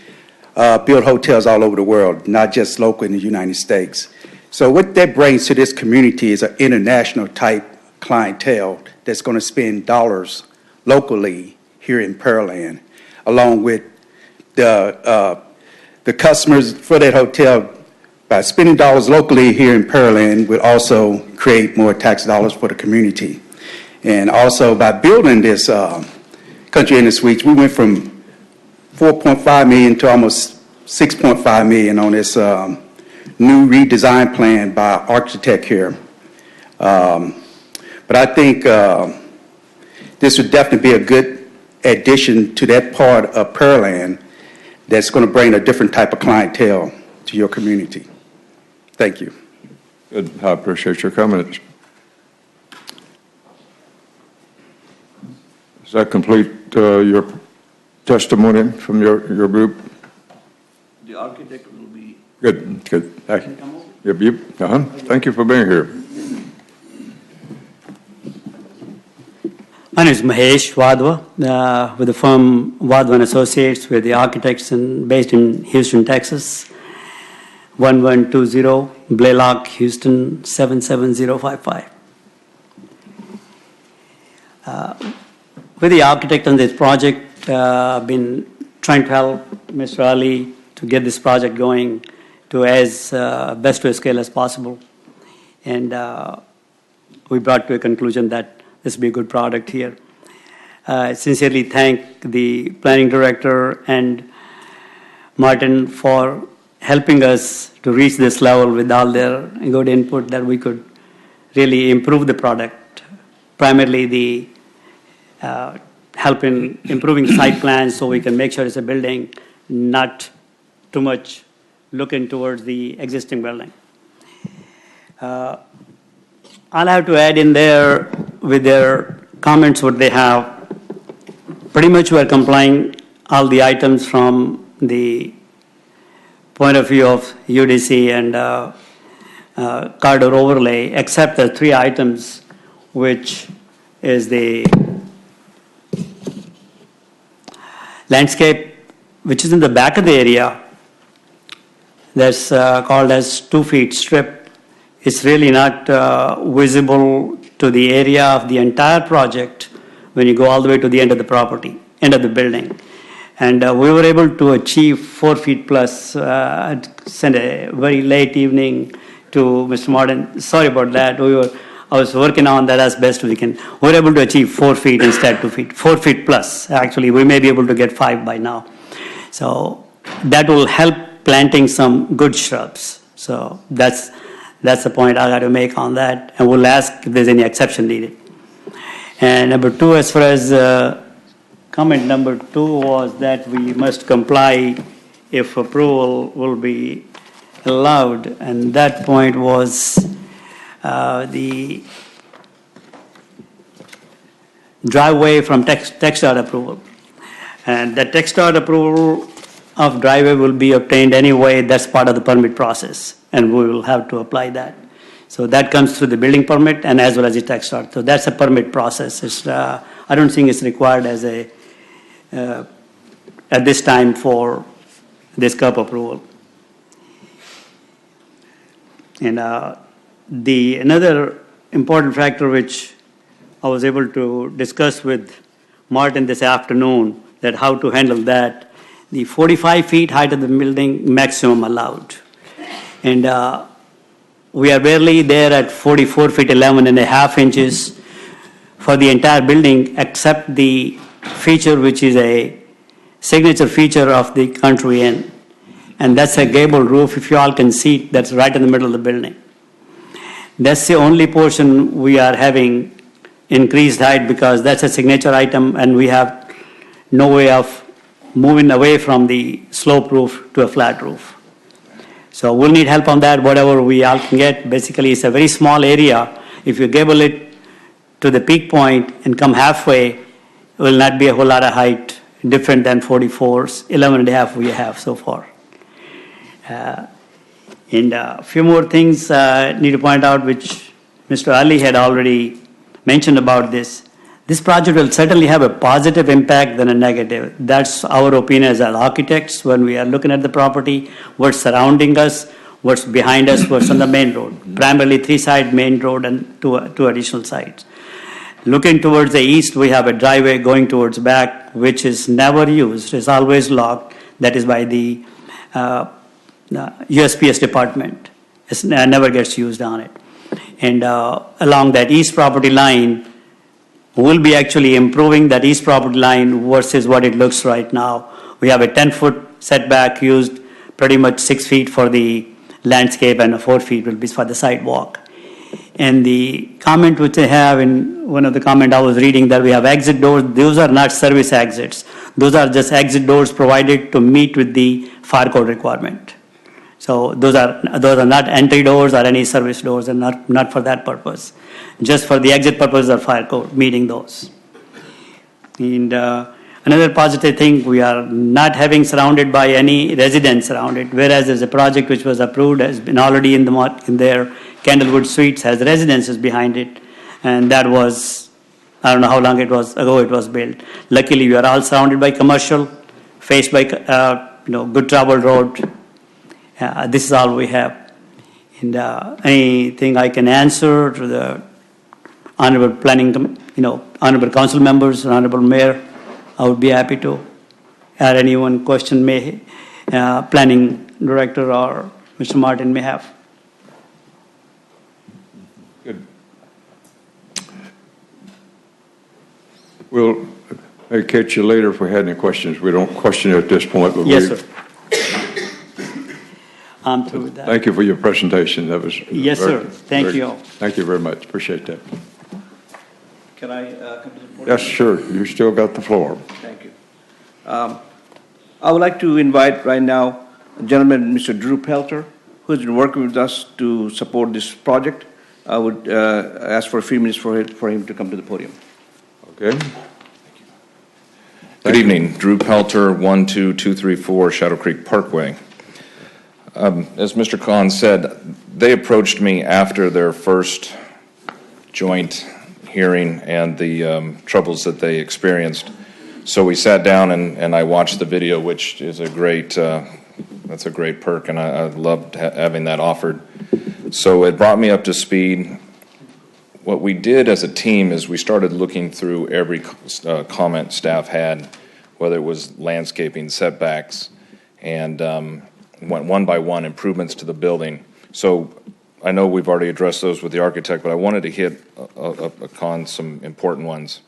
build hotels all over the world, not just local in the United States. So what that brings to this community is an international type clientele that's going to spend dollars locally here in Pearland, along with the customers for that hotel. By spending dollars locally here in Pearland will also create more tax dollars for the community. And also by building this Country Inn and Suites, we went from $4.5 million to almost $6.5 million on this new redesign plan by our architect here. But I think this would definitely be a good addition to that part of Pearland that's going to bring a different type of clientele to your community. Thank you. Good. I appreciate your comments. Does that complete your testimony from your group? The architect will be... Good. Thank you. Thank you for being here. My name is Mahesh Wadhwa with the firm Wadhwa and Associates. We're the architects and based in Houston, Texas. 1120 Blaylock, Houston 77055. With the architect on this project, I've been trying to help Mr. Ali to get this project going to as best to a scale as possible. And we brought to a conclusion that this will be a good product here. I sincerely thank the planning director and Martin for helping us to reach this level with all their good input that we could really improve the product. Primarily the help in improving site plans so we can make sure it's a building, not too much looking towards the existing building. I'll have to add in there with their comments what they have. Pretty much we're complying all the items from the point of view of UDC and corridor overlay, except the 3 items, which is the landscape, which is in the back of the area, that's called as 2 feet strip. It's really not visible to the area of the entire project when you go all the way to the end of the property, end of the building. And we were able to achieve 4 feet plus. I sent a very late evening to Mr. Martin. Sorry about that. I was working on that as best we can. We were able to achieve 4 feet instead of 2 feet. 4 feet plus. Actually, we may be able to get 5 by now. So that will help planting some good shrubs. So that's the point I got to make on that. And we'll ask if there's any exception needed. And number 2, as far as comment number 2 was that we must comply if approval will be allowed. And that point was the driveway from TxDOT approval. And the TxDOT approval of driveway will be obtained anyway. That's part of the permit process, and we will have to apply that. So that comes through the building permit and as well as the TxDOT. So that's a permit process. It's, I don't think it's required as a at this time for this CUP approval. And another important factor which I was able to discuss with Martin this afternoon, that how to handle that, the 45 feet height of the building maximum allowed. And we are barely there at 44 feet 11 and a half inches for the entire building, except the feature which is a signature feature of the Country Inn. And that's a gable roof, if you all can see it, that's right in the middle of the building. That's the only portion we are having increased height because that's a signature item and we have no way of moving away from the slope roof to a flat roof. So we'll need help on that, whatever we all can get. Basically, it's a very small area. If you gable it to the peak point and come halfway, it will not be a whole lot of height different than 44's, 11 and a half we have so far. And a few more things I need to point out, which Mr. Ali had already mentioned about this. This project will certainly have a positive impact than a negative. That's our opinion as architects when we are looking at the property, what's surrounding us, what's behind us, what's on the main road. Primarily 3-side main road and two additional sides. Looking towards the east, we have a driveway going towards back, which is never used. It's always locked. That is by the USPS department. It never gets used on it. And along that east property line, we'll be actually improving that east property line versus what it looks right now. We have a 10-foot setback used, pretty much 6 feet for the landscape and 4 feet will be for the sidewalk. And the comment which I have in one of the comment I was reading that we have exit doors, those are not service exits. Those are just exit doors provided to meet with the fire code requirement. So those are not entry doors or any service doors and not for that purpose. Just for the exit purpose of fire code, meeting those. And another positive thing, we are not having surrounded by any residents around it, whereas there's a project which was approved, has been already in their Candlewood Suites, has residences behind it, and that was I don't know how long ago it was built. Luckily, we are all surrounded by commercial, faced by good traveled road. This is all we have. And anything I can answer to the honorable honorable council members, honorable mayor, I would be happy to. Or anyone question may, planning director or Mr. Martin may have. Good. We'll catch you later if we had any questions. We don't question you at this point, but Yes, sir. I'm through with that. Thank you for your presentation. That was Yes, sir. Thank you. Thank you very much. Appreciate that. Can I come to the podium? Yes, sure. You still got the floor. Thank you. I would like to invite right now a gentleman, Mr. Drew Pelter, who's been working with us to support this project. I would ask for a few minutes for him to come to the podium. Okay. Good evening. Drew Pelter, 12234 Shadow Creek Parkway. As Mr. Khan said, they approached me after their first joint hearing and the troubles that they experienced. So we sat down and I watched the video, which is a great, that's a great perk, and I loved having that offered. So it brought me up to speed. What we did as a team is we started looking through every comment staff had, whether it was landscaping, setbacks, and went one by one improvements to the building. So I know we've already addressed those with the architect, but I wanted to hit upon some important ones.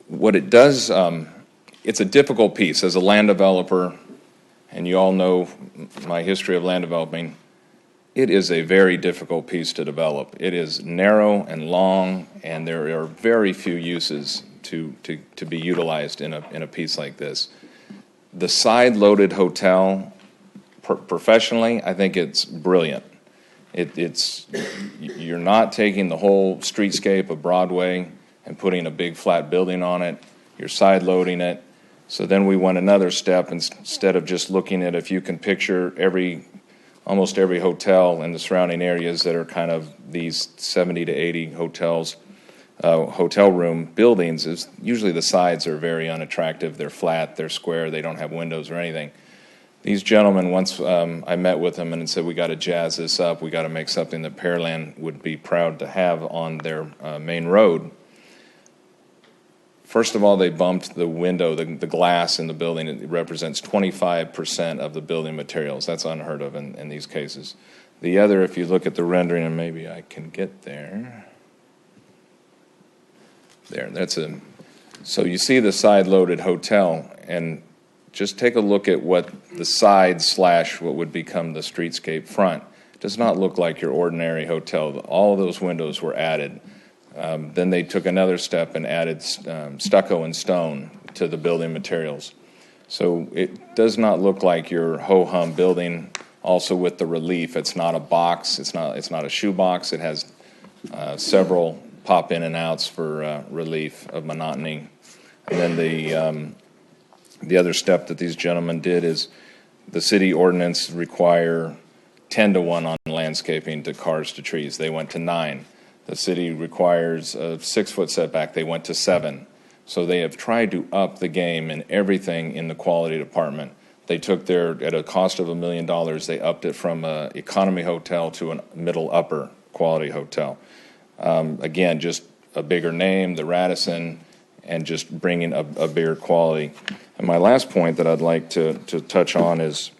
What it does, it's a difficult piece. As a land developer, and you all know my history of land developing, it is a very difficult piece to develop. It is narrow and long, and there are very few uses to be utilized in a piece like this. The side-loaded hotel, professionally, I think it's brilliant. You're not taking the whole streetscape of Broadway and putting a big flat building on it. You're side-loading it. So then we went another step. Instead of just looking at, if you can picture almost every hotel in the surrounding areas that are kind of these 70 to 80 hotels, hotel room buildings, is usually the sides are very unattractive. They're flat, they're square, they don't have windows or anything. These gentlemen, once I met with them and said, we got to jazz this up, we got to make something that Pearland would be proud to have on their main road. First of all, they bumped the window, the glass in the building. It represents 25% of the building materials. That's unheard of in these cases. The other, if you look at the rendering, and maybe I can get there. So you see the side-loaded hotel, and just take a look at what the side / what would become the streetscape front. It does not look like your ordinary hotel. All of those windows were added. Then they took another step and added stucco and stone to the building materials. So it does not look like your ho-hum building. Also with the relief, it's not a box, it's not a shoe box. It has several pop in and outs for relief of monotony. And then the other step that these gentlemen did is the city ordinance require 10-to-1 on landscaping to cars to trees. They went to 9. The city requires a 6-foot setback. They went to 7. So they have tried to up the game in everything in the quality department. They took at a cost of $1 million, they upped it from an economy hotel to a middle upper quality hotel. Again, just a bigger name, the Radisson, and just bringing a bigger quality. And my last point that I'd like to touch on is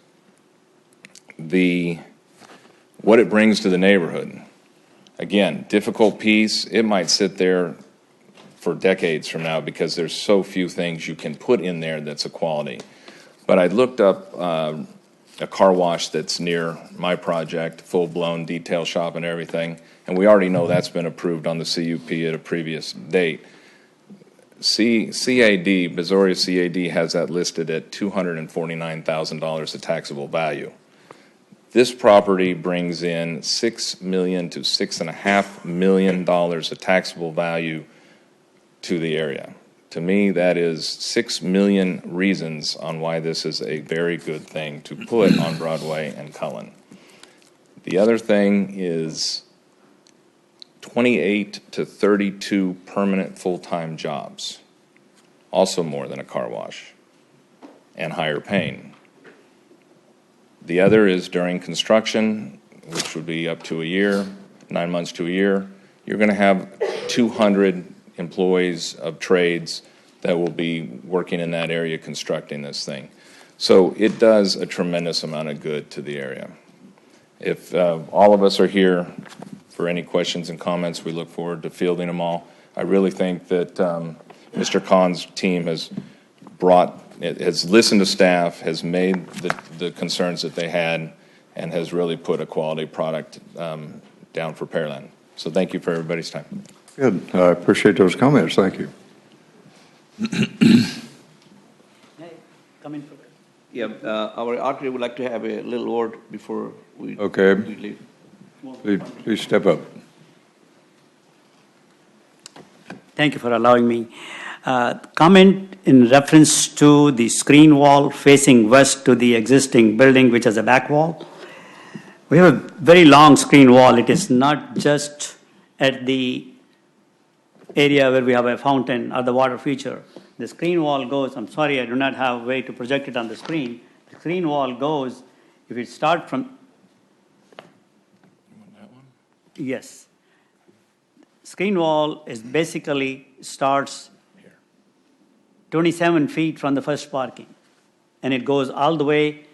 what it brings to the neighborhood. Again, difficult piece. It might sit there for decades from now because there's so few things you can put in there that's a quality. But I looked up a car wash that's near my project, full-blown detail shop and everything, and we already know that's been approved on the CUP at a previous date. CAD, Brazoria CAD has that listed at $249,000 of taxable value. This property brings in $6 million to $6.5 million of taxable value to the area. To me, that is 6 million reasons on why this is a very good thing to put on Broadway and Cullen. The other thing is 28 to 32 permanent full-time jobs, also more than a car wash, and higher paying. The other is during construction, which would be up to a year, 9 months to a year. You're going to have 200 employees of trades that will be working in that area constructing this thing. So it does a tremendous amount of good to the area. If all of us are here for any questions and comments, we look forward to fielding them all. I really think that Mr. Khan's team has listened to staff, has made the concerns that they had, and has really put a quality product down for Pearland. So thank you for everybody's time. Good. I appreciate those comments. Thank you. Come in for Yeah, our architect would like to have a little word before we Okay. leave. Please step up. Thank you for allowing me. Comment in reference to the screen wall facing west to the existing building, which is a back wall. We have a very long screen wall. It is not just at the area where we have a fountain or the water feature. The screen wall goes, I'm sorry, I do not have a way to project it on the screen. The screen wall goes, if it starts from... Yes. Screen wall is basically starts 27 feet from the first parking, and it goes all the way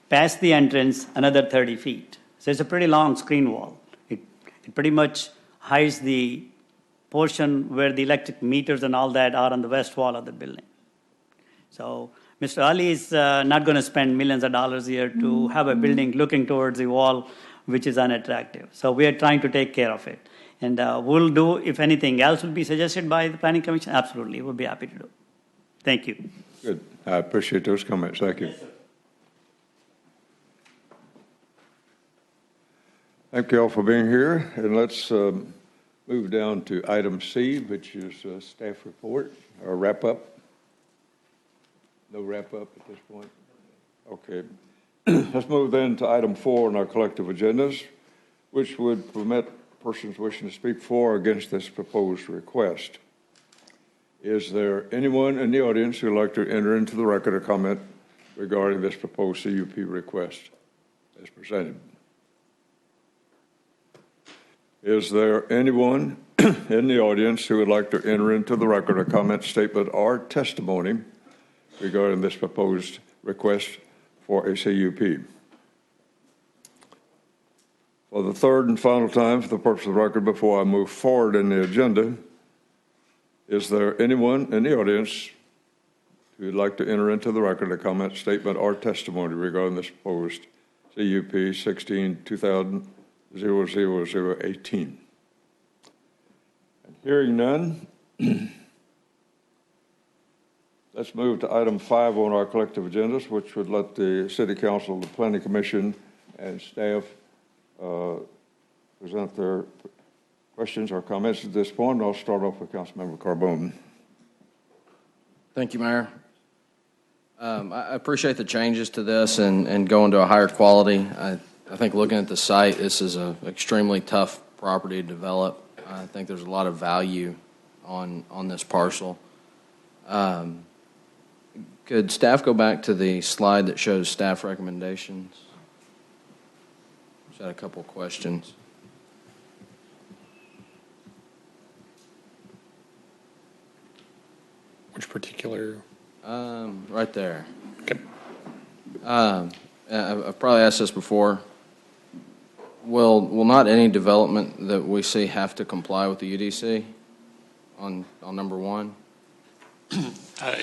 past the entrance, another 30 feet. So it's a pretty long screen wall. It pretty much hides the portion where the electric meters and all that are on the west wall of the building. So Mr. Ali is not going to spend millions of dollars a year to have a building looking towards the wall, which is unattractive. So we are trying to take care of it. And we'll do, if anything else will be suggested by the Planning Commission, absolutely, we'll be happy to do. Thank you. Good. I appreciate those comments. Thank you. Yes, sir. Thank you all for being here. And let's move down to item C, which is staff report or wrap up. No wrap up at this point. Okay. Let's move then to item 4 on our collective agendas, which would permit persons wishing to speak for or against this proposed request. Is there anyone in the audience who would like to enter into the record a comment regarding this proposed CUP request as presented? Is there anyone in the audience who would like to enter into the record a comment, statement, or testimony regarding this proposed request for a CUP? For the third and final time, for the purpose of the record, before I move forward in the agenda, is there anyone in the audience who would like to enter into the record a comment, statement, or testimony regarding this proposed CUP 16-2000-00018? And hearing none, let's move to item 5 on our collective agendas, which would let the City Council, the Planning Commission, and staff present their questions or comments at this point. I'll start off with Councilmember Carbone. Thank you, Mayor. I appreciate the changes to this and going to a higher quality. I think looking at the site, this is an extremely tough property to develop. I think there's a lot of value on this parcel. Could staff go back to the slide that shows staff recommendations? Just had a couple of questions. Which particular? Right there. Okay. I've probably asked this before. Will not any development that we see have to comply with the UDC on number 1?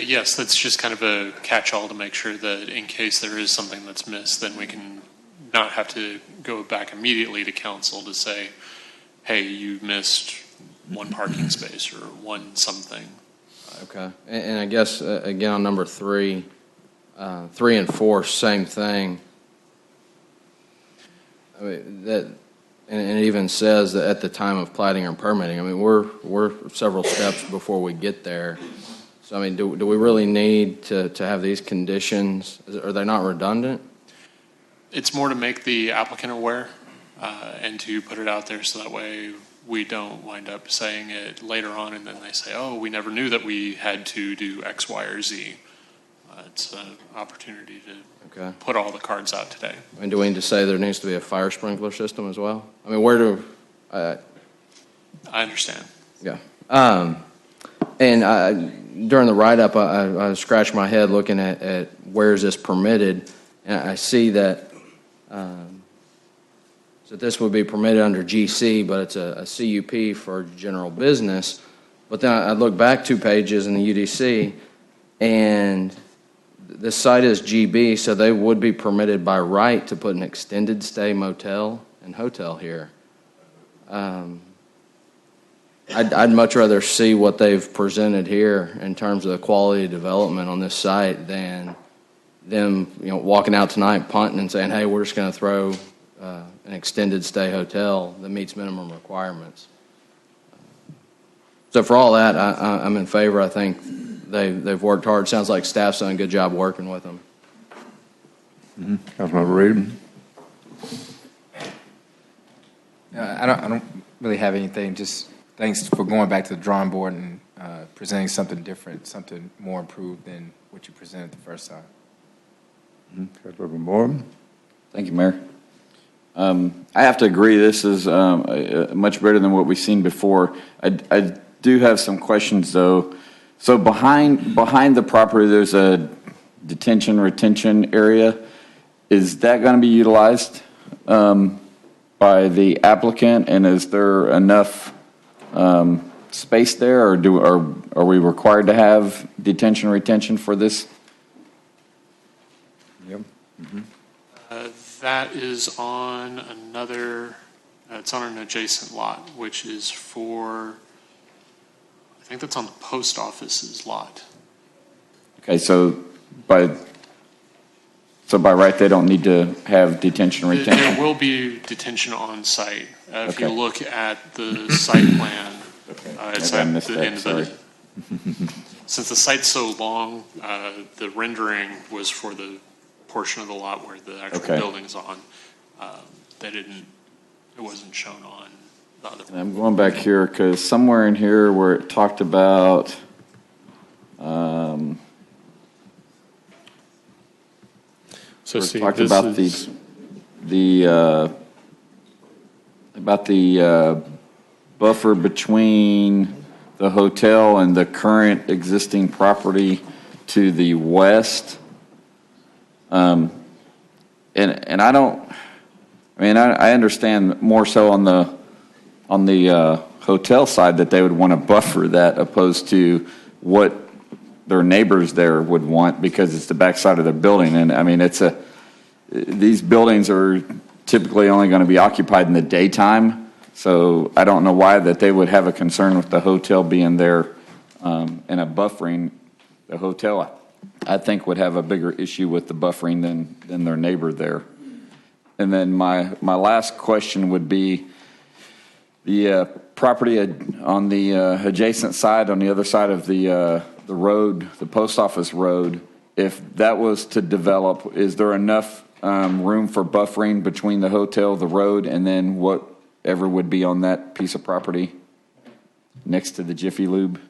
Yes, that's just kind of a catch-all to make sure that in case there is something that's missed, then we can not have to go back immediately to council to say, hey, you missed one parking space or one something. Okay. And I guess, again, on number 3, 3 and 4, same thing. I mean, and it even says that at the time of plating or permitting. I mean, we're several steps before we get there. So, I mean, do we really need to have these conditions? Are they not redundant? It's more to make the applicant aware and to put it out there so that way we don't wind up saying it later on, and then they say, oh, we never knew that we had to do X, Y, or Z. It's an opportunity to put all the cards out today. And do we need to say there needs to be a fire sprinkler system as well? I mean, where do... I understand. Yeah. And during the write-up, I scratched my head looking at where is this permitted, and I see that so this would be permitted under GC, but it's a CUP for general business. But then I look back 2 pages in the UDC, and the site is GB, so they would be permitted by right to put an extended stay motel and hotel here. I'd much rather see what they've presented here in terms of the quality of development on this site than them, walking out tonight, punting and saying, hey, we're just going to throw an extended stay hotel that meets minimum requirements. So for all that, I'm in favor. I think they've worked hard. Sounds like staff's done a good job working with them. Councilmember Reed. I don't really have anything. Just thanks for going back to the drawing board and presenting something different, something more improved than what you presented the first time. Councilmember Moore. Thank you, Mayor. I have to agree, this is much better than what we've seen before. I do have some questions, though. So behind the property, there's a retention area. Is that going to be utilized by the applicant, and is there enough space there, or are we required to have retention for this? Yep. That is on another, it's on an adjacent lot, which is for, I think that's on the post office's lot. Okay, so by right, they don't need to have retention. There will be detention on site. If you look at the site plan, it's at the end of the, since the site's so long, the rendering was for the portion of the lot where the actual building is on. It wasn't shown on the other. And I'm going back here because somewhere in here where it talked about so see, talked this about is the buffer between the hotel and the current existing property to the west. And I don't, I understand more so on the hotel side that they would want to buffer that opposed to what their neighbors there would want because it's the backside of their building. And these buildings are typically only going to be occupied in the daytime. So I don't know why that they would have a concern with the hotel being there and a buffering. The hotel, I think, would have a bigger issue with the buffering than their neighbor there. And then my last question would be the property on the adjacent side, on the other side of the road, the post office road. If that was to develop, is there enough room for buffering between the hotel, the road, and then whatever would be on that piece of property next to the Jiffy Lube?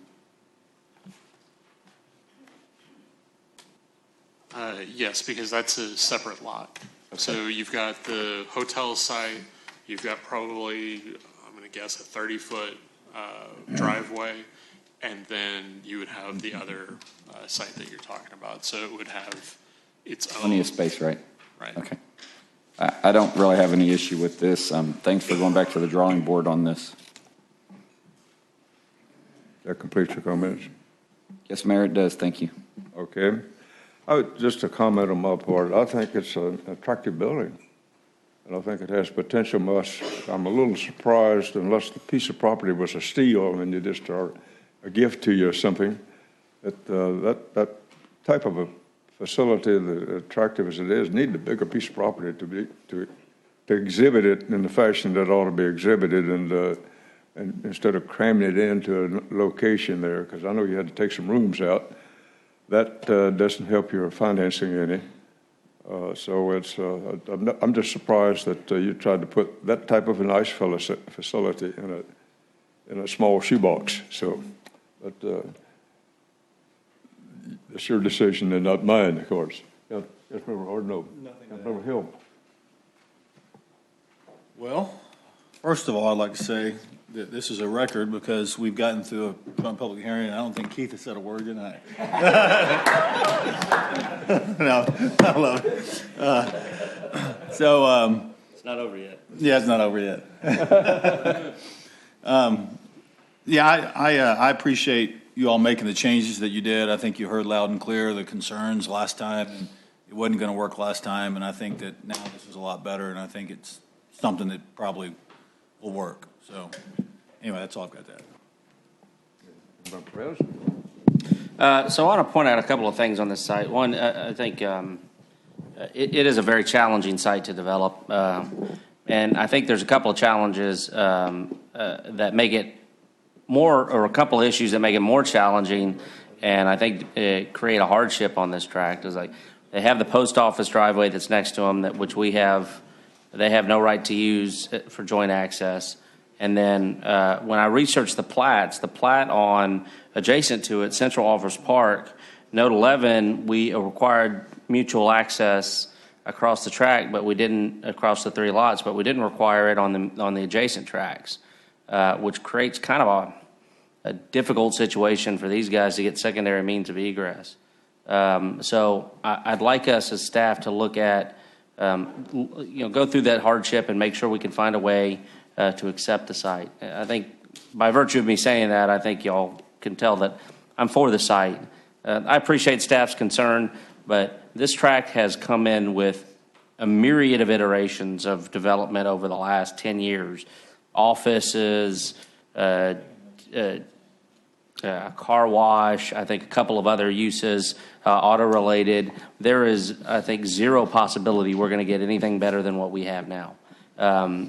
Yes, because that's a separate lot. Okay. So you've got the hotel site, you've got probably, I'm going to guess, a 30-foot driveway, and then you would have the other site that you're talking about. So it would have its own. Plenty of space, right? Right. Okay. I don't really have any issue with this. Thanks for going back to the drawing board on this. That completes your comments? Yes, Mayor, it does. Thank you. Okay. Just a comment on my part. I think it's an attractive building, and I think it has potential. I'm a little surprised, unless the piece of property was a steal and you just are a gift to you or something, that type of a facility, attractive as it is, need a bigger piece of property to exhibit it in the fashion that ought to be exhibited, and instead of cramming it into a location there, because I know you had to take some rooms out. That doesn't help your financing any. So I'm just surprised that you tried to put that type of a nice facility in a small shoebox. So, but it's your decision and not mine, of course. Councilmember Hard, no. Councilmember Hill. Well, first of all, I'd like to say that this is a record because we've gotten through a joint public hearing, and I don't think Keith has said a word tonight. No, I love it. It's not over yet. Yeah, it's not over yet. Yeah, I appreciate you all making the changes that you did. I think you heard loud and clear the concerns last time. And it wasn't going to work last time, and I think that now this is a lot better, and I think it's something that probably will work. So anyway, that's all I've got to add. So I want to point out a couple of things on this site. One, I think it is a very challenging site to develop, and I think there's a couple of challenges that make it more, or a couple of issues that make it more challenging, and I think create a hardship on this tract. Is like they have the post office driveway that's next to them, which we have. They have no right to use for joint access. And then when I researched the plat on adjacent to it, Central Office Park, Note 11, we required mutual access across the tract, but we didn't across the 3 lots, but we didn't require it on the adjacent tracts, which creates kind of a difficult situation for these guys to get secondary means of egress. So I'd like us as staff to look at, go through that hardship and make sure we can find a way to accept the site. I think by virtue of me saying that, I think y'all can tell that I'm for the site. I appreciate staff's concern, but this tract has come in with a myriad of iterations of development over the last 10 years. Offices, car wash, I think a couple of other uses, auto-related. There is, I think, zero possibility we're going to get anything better than what we have now.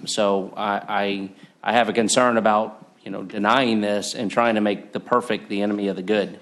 So I have a concern about, denying this and trying to make the perfect the enemy of the good.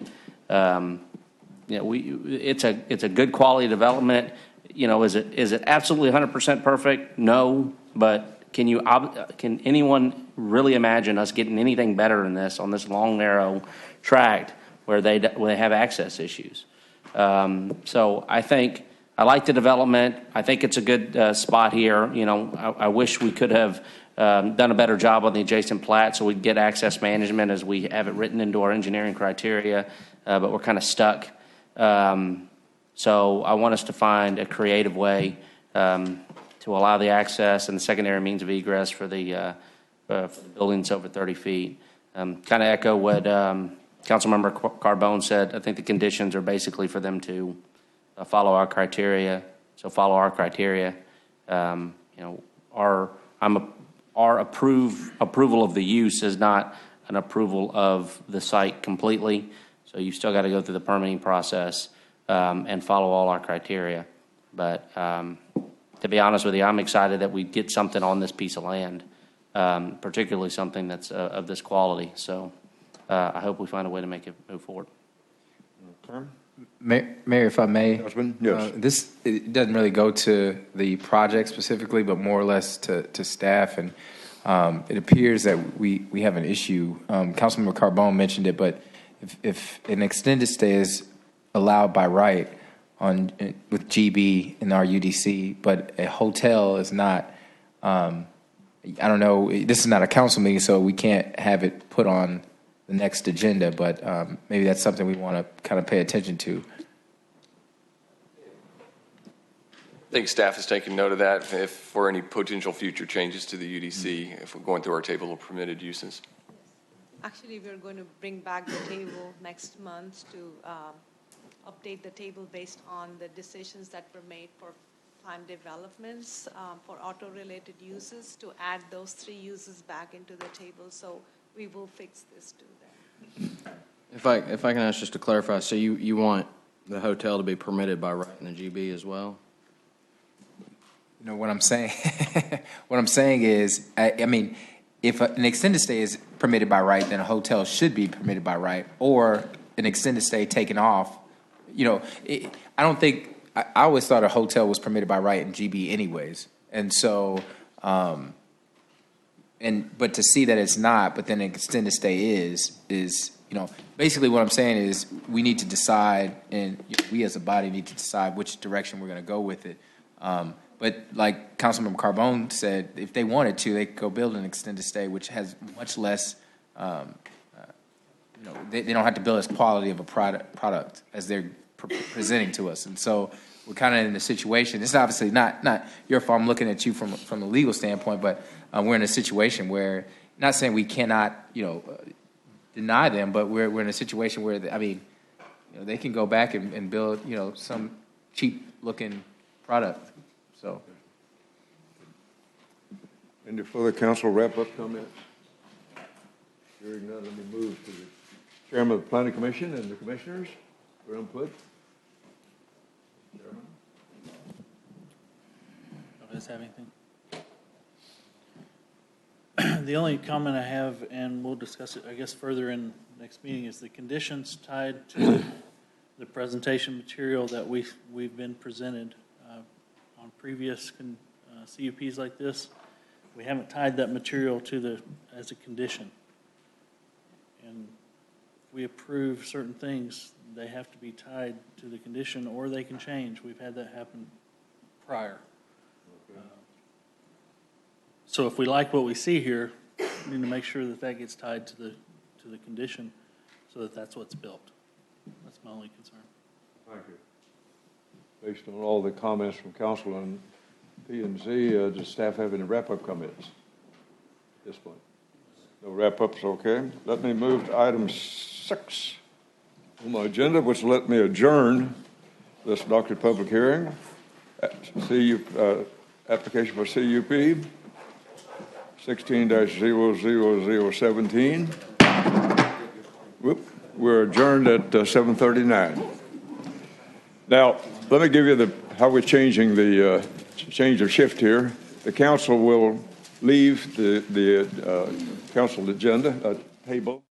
It's a good quality development. Is it absolutely 100% perfect? No, but can anyone really imagine us getting anything better than this on this long, narrow tract where they have access issues? So I think I like the development. I think it's a good spot here. I wish we could have done a better job on the adjacent plat so we could get access management as we have it written into our engineering criteria, but we're kind of stuck. So I want us to find a creative way to allow the access and the secondary means of egress for the buildings over 30 feet. Kind of echo what Councilmember Carbone said. I think the conditions are basically for them to follow our criteria. So follow our criteria. Our approval of the use is not an approval of the site completely. So you still got to go through the permitting process and follow all our criteria. But to be honest with you, I'm excited that we get something on this piece of land, particularly something that's of this quality. So I hope we find a way to make it move forward. Mayor, if I may, yes. It doesn't really go to the project specifically, but more or less to staff. And it appears that we have an issue. Councilmember Carbone mentioned it, but if an extended stay is allowed by right with GB in our UDC, but a hotel is not, I don't know, this is not a council meeting, so we can't have it put on the next agenda, but maybe that's something we want to kind of pay attention to. I think staff is taking note of that if for any potential future changes to the UDC, if we're going through our table of permitted uses. Actually, we're going to bring back the table next month to update the table based on the decisions that were made for planned developments for auto-related uses, to add those 3 uses back into the table. So we will fix this too then. If I can ask just to clarify, so you want the hotel to be permitted by right in the GB as well? What I'm saying, what I'm saying is, I mean, if an extended stay is permitted by right, then a hotel should be permitted by right, or an extended stay taken off. I don't think, I always thought a hotel was permitted by right in GB anyways. And so, but to see that it's not, but then extended stay is, basically what I'm saying is we need to decide, and we as a body need to decide which direction we're going to go with it. But like Councilmember Carbone said, if they wanted to, they could go build an extended stay, which has much less, they don't have to build as quality of a product as they're presenting to us. And so we're kind of in a situation, it's obviously not your fault, I'm looking at you from a legal standpoint, but we're in a situation where, not saying we cannot, deny them, but we're in a situation where, they can go back and build, some cheap-looking product. So, Any further council wrap-up comments? Hearing none, let me move to the chairman of the planning commission and the commissioners for input. Chairman? Don't you guys have anything? The only comment I have, and we'll discuss it, I guess, further in the next meeting, is the conditions tied to the presentation material that we've been presented on previous CUPs like this. We haven't tied that material to as a condition. And if we approve certain things, they have to be tied to the condition, or they can change. We've had that happen prior. So if we like what we see here, we need to make sure that gets tied to the condition, so that that's what's built. That's my only concern. Thank you. Based on all the comments from council and P&Z, does staff have any wrap-up comments at this point? No wrap-ups, okay. Let me move to item 6 on my agenda, which will let me adjourn this doctored public hearing. Application for CUP 16-00017. We're adjourned at 7:39. Now, let me give you how we're changing the change of shift here. The council will leave the council agenda table.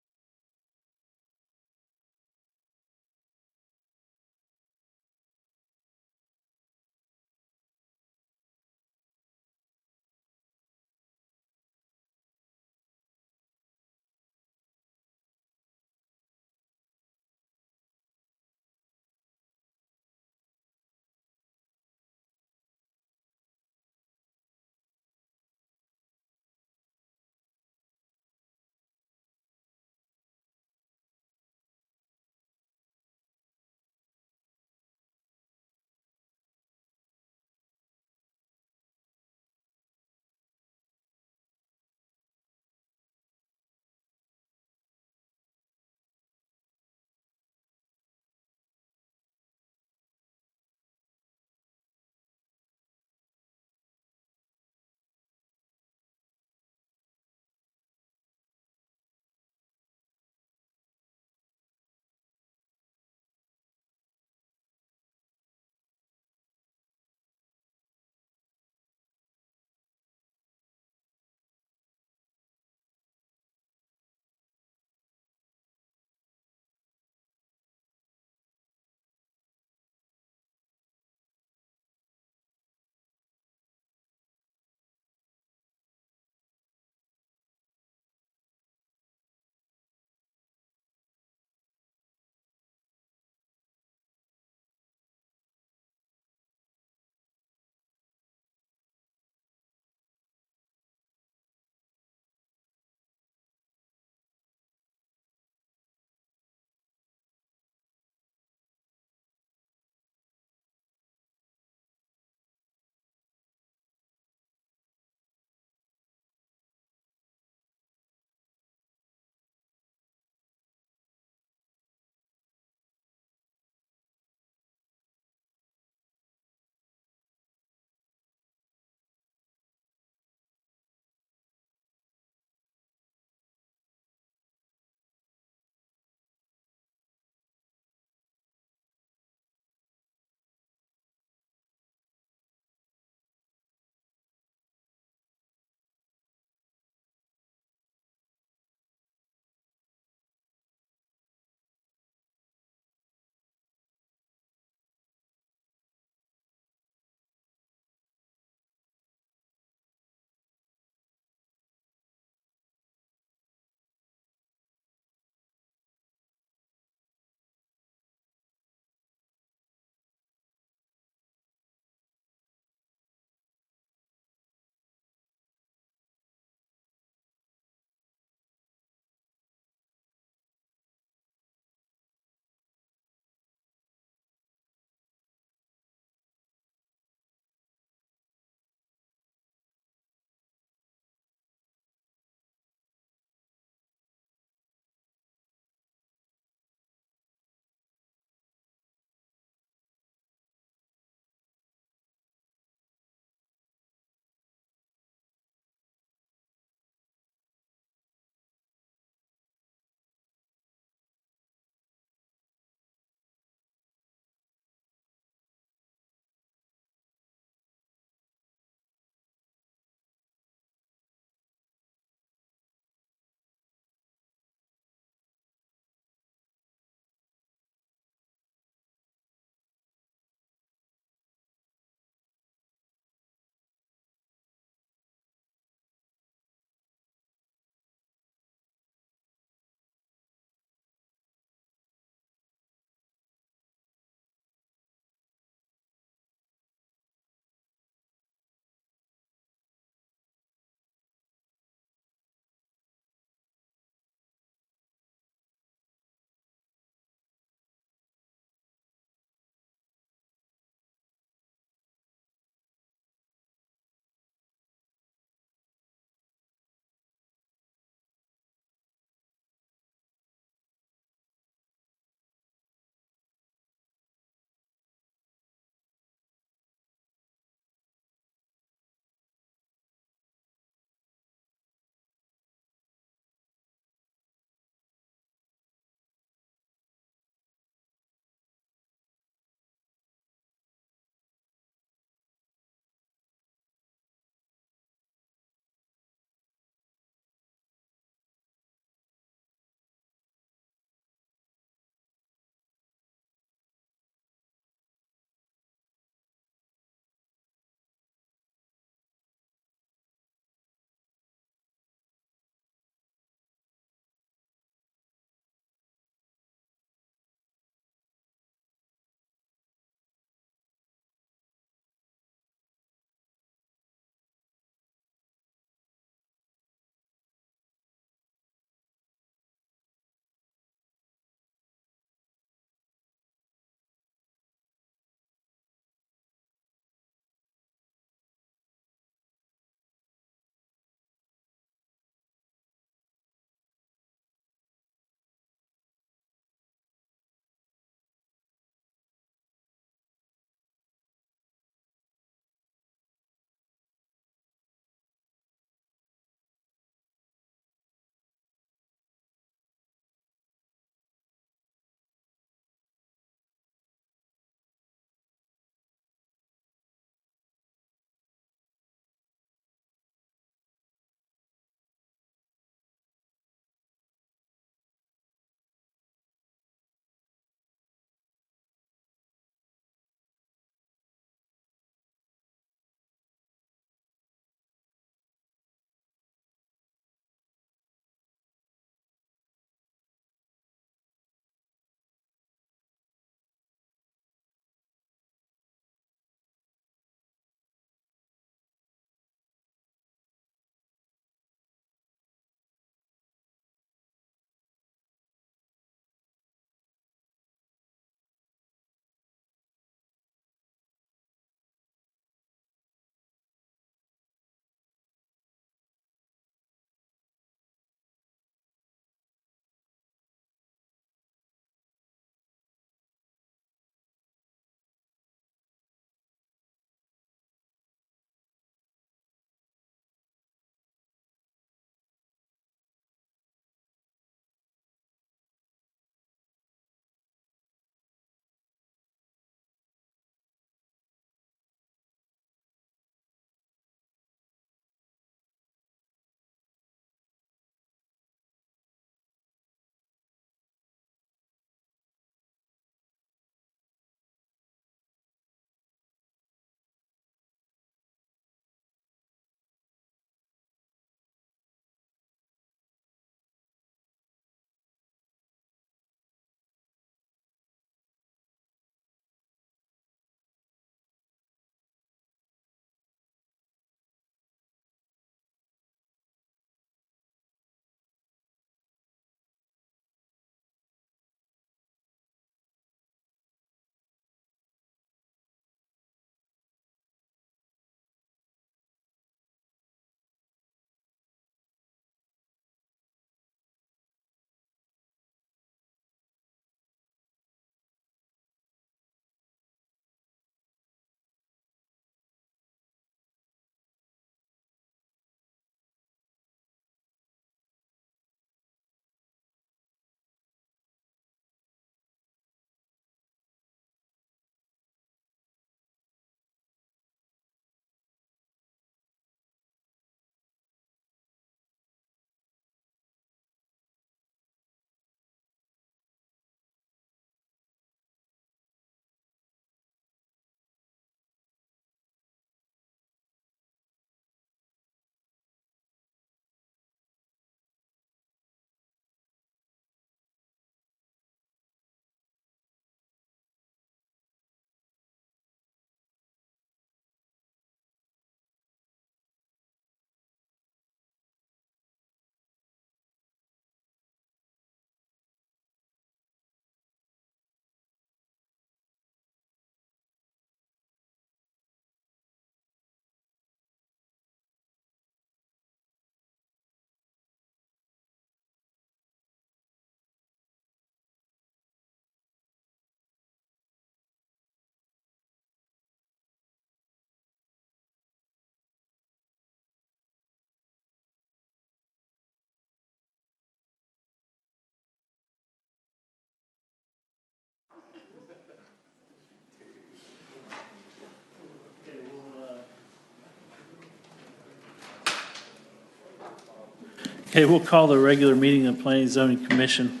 Okay, we'll call the regular meeting of the Planning and Zoning Commission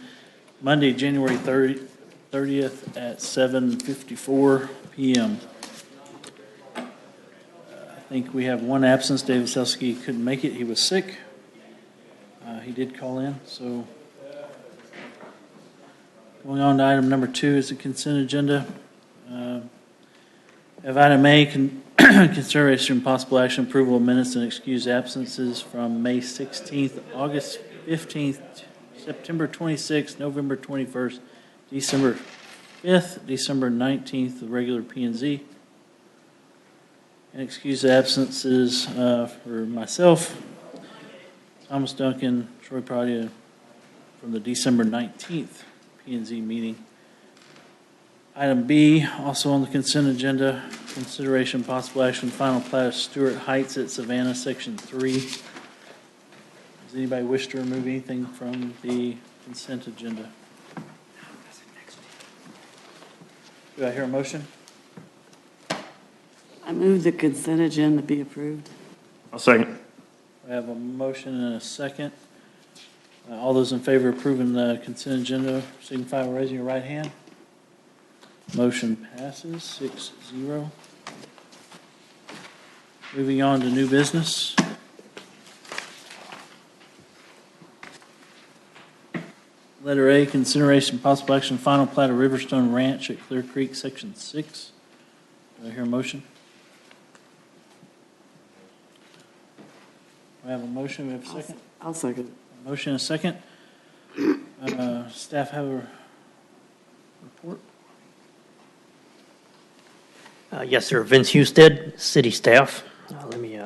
Monday, January 30th at 7:54 PM. I think we have one absence. David Selski couldn't make it. He was sick. He did call in, so. Going on to item number 2 is the consent agenda. Have item A, consideration and possible action, approval of minutes and excused absences from May 16th, August 15th, September 26th, November 21st, December 5th, December 19th, the regular P&Z. And excused absences for myself, Thomas Duncan, Troy Pradia, from the December 19th P&Z meeting. Item B, also on the consent agenda, consideration, possible action, final plat of Stewart Heights at Savannah, Section 3. Does anybody wish to remove anything from the consent agenda? Do I hear a motion? I move the consent agenda be approved. I'll second. We have a motion and a second. All those in favor of approving the consent agenda signify by raising your right hand. Motion passes 6-0. Moving on to new business. Letter A, consideration possible action, final plat of Riverstone Ranch at Clear Creek, Section 6. Do I hear a motion? We have a motion, we have a second? I'll second. A motion and a second. Staff have a report? Yes, sir. Vince Husted, city staff. Let me.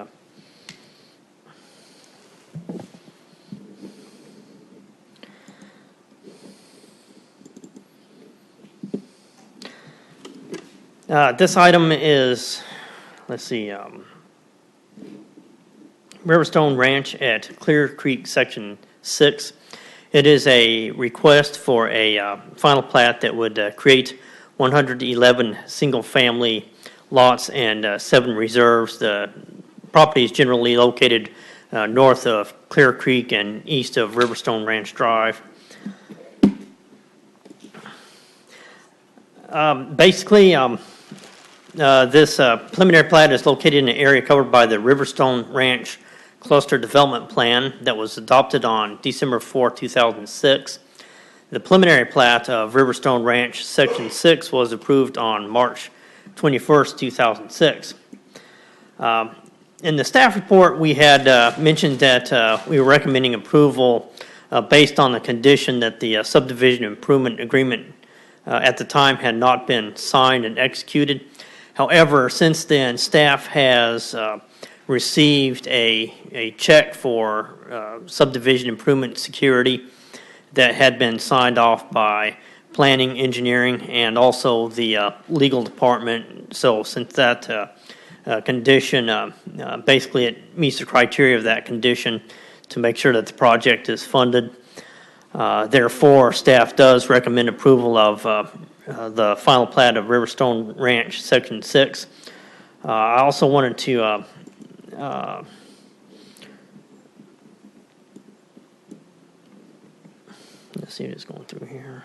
This item is, let's see, Riverstone Ranch at Clear Creek, Section 6. It is a request for a final plat that would create 111 single-family lots and 7 reserves. The property is generally located north of Clear Creek and east of Riverstone Ranch Drive. Basically, this preliminary plat is located in an area covered by the Riverstone Ranch Cluster Development Plan that was adopted on December 4, 2006. The preliminary plat of Riverstone Ranch Section 6 was approved on March 21st, 2006. In the staff report, we had mentioned that we were recommending approval based on the condition that the subdivision improvement agreement at the time had not been signed and executed. However, since then, staff has received a check for subdivision improvement security that had been signed off by planning, engineering, and also the legal department. So since that condition, basically it meets the criteria of that condition to make sure that the project is funded. Therefore, staff does recommend approval of the final plat of Riverstone Ranch Section 6. I also wanted to let's see what's going through here.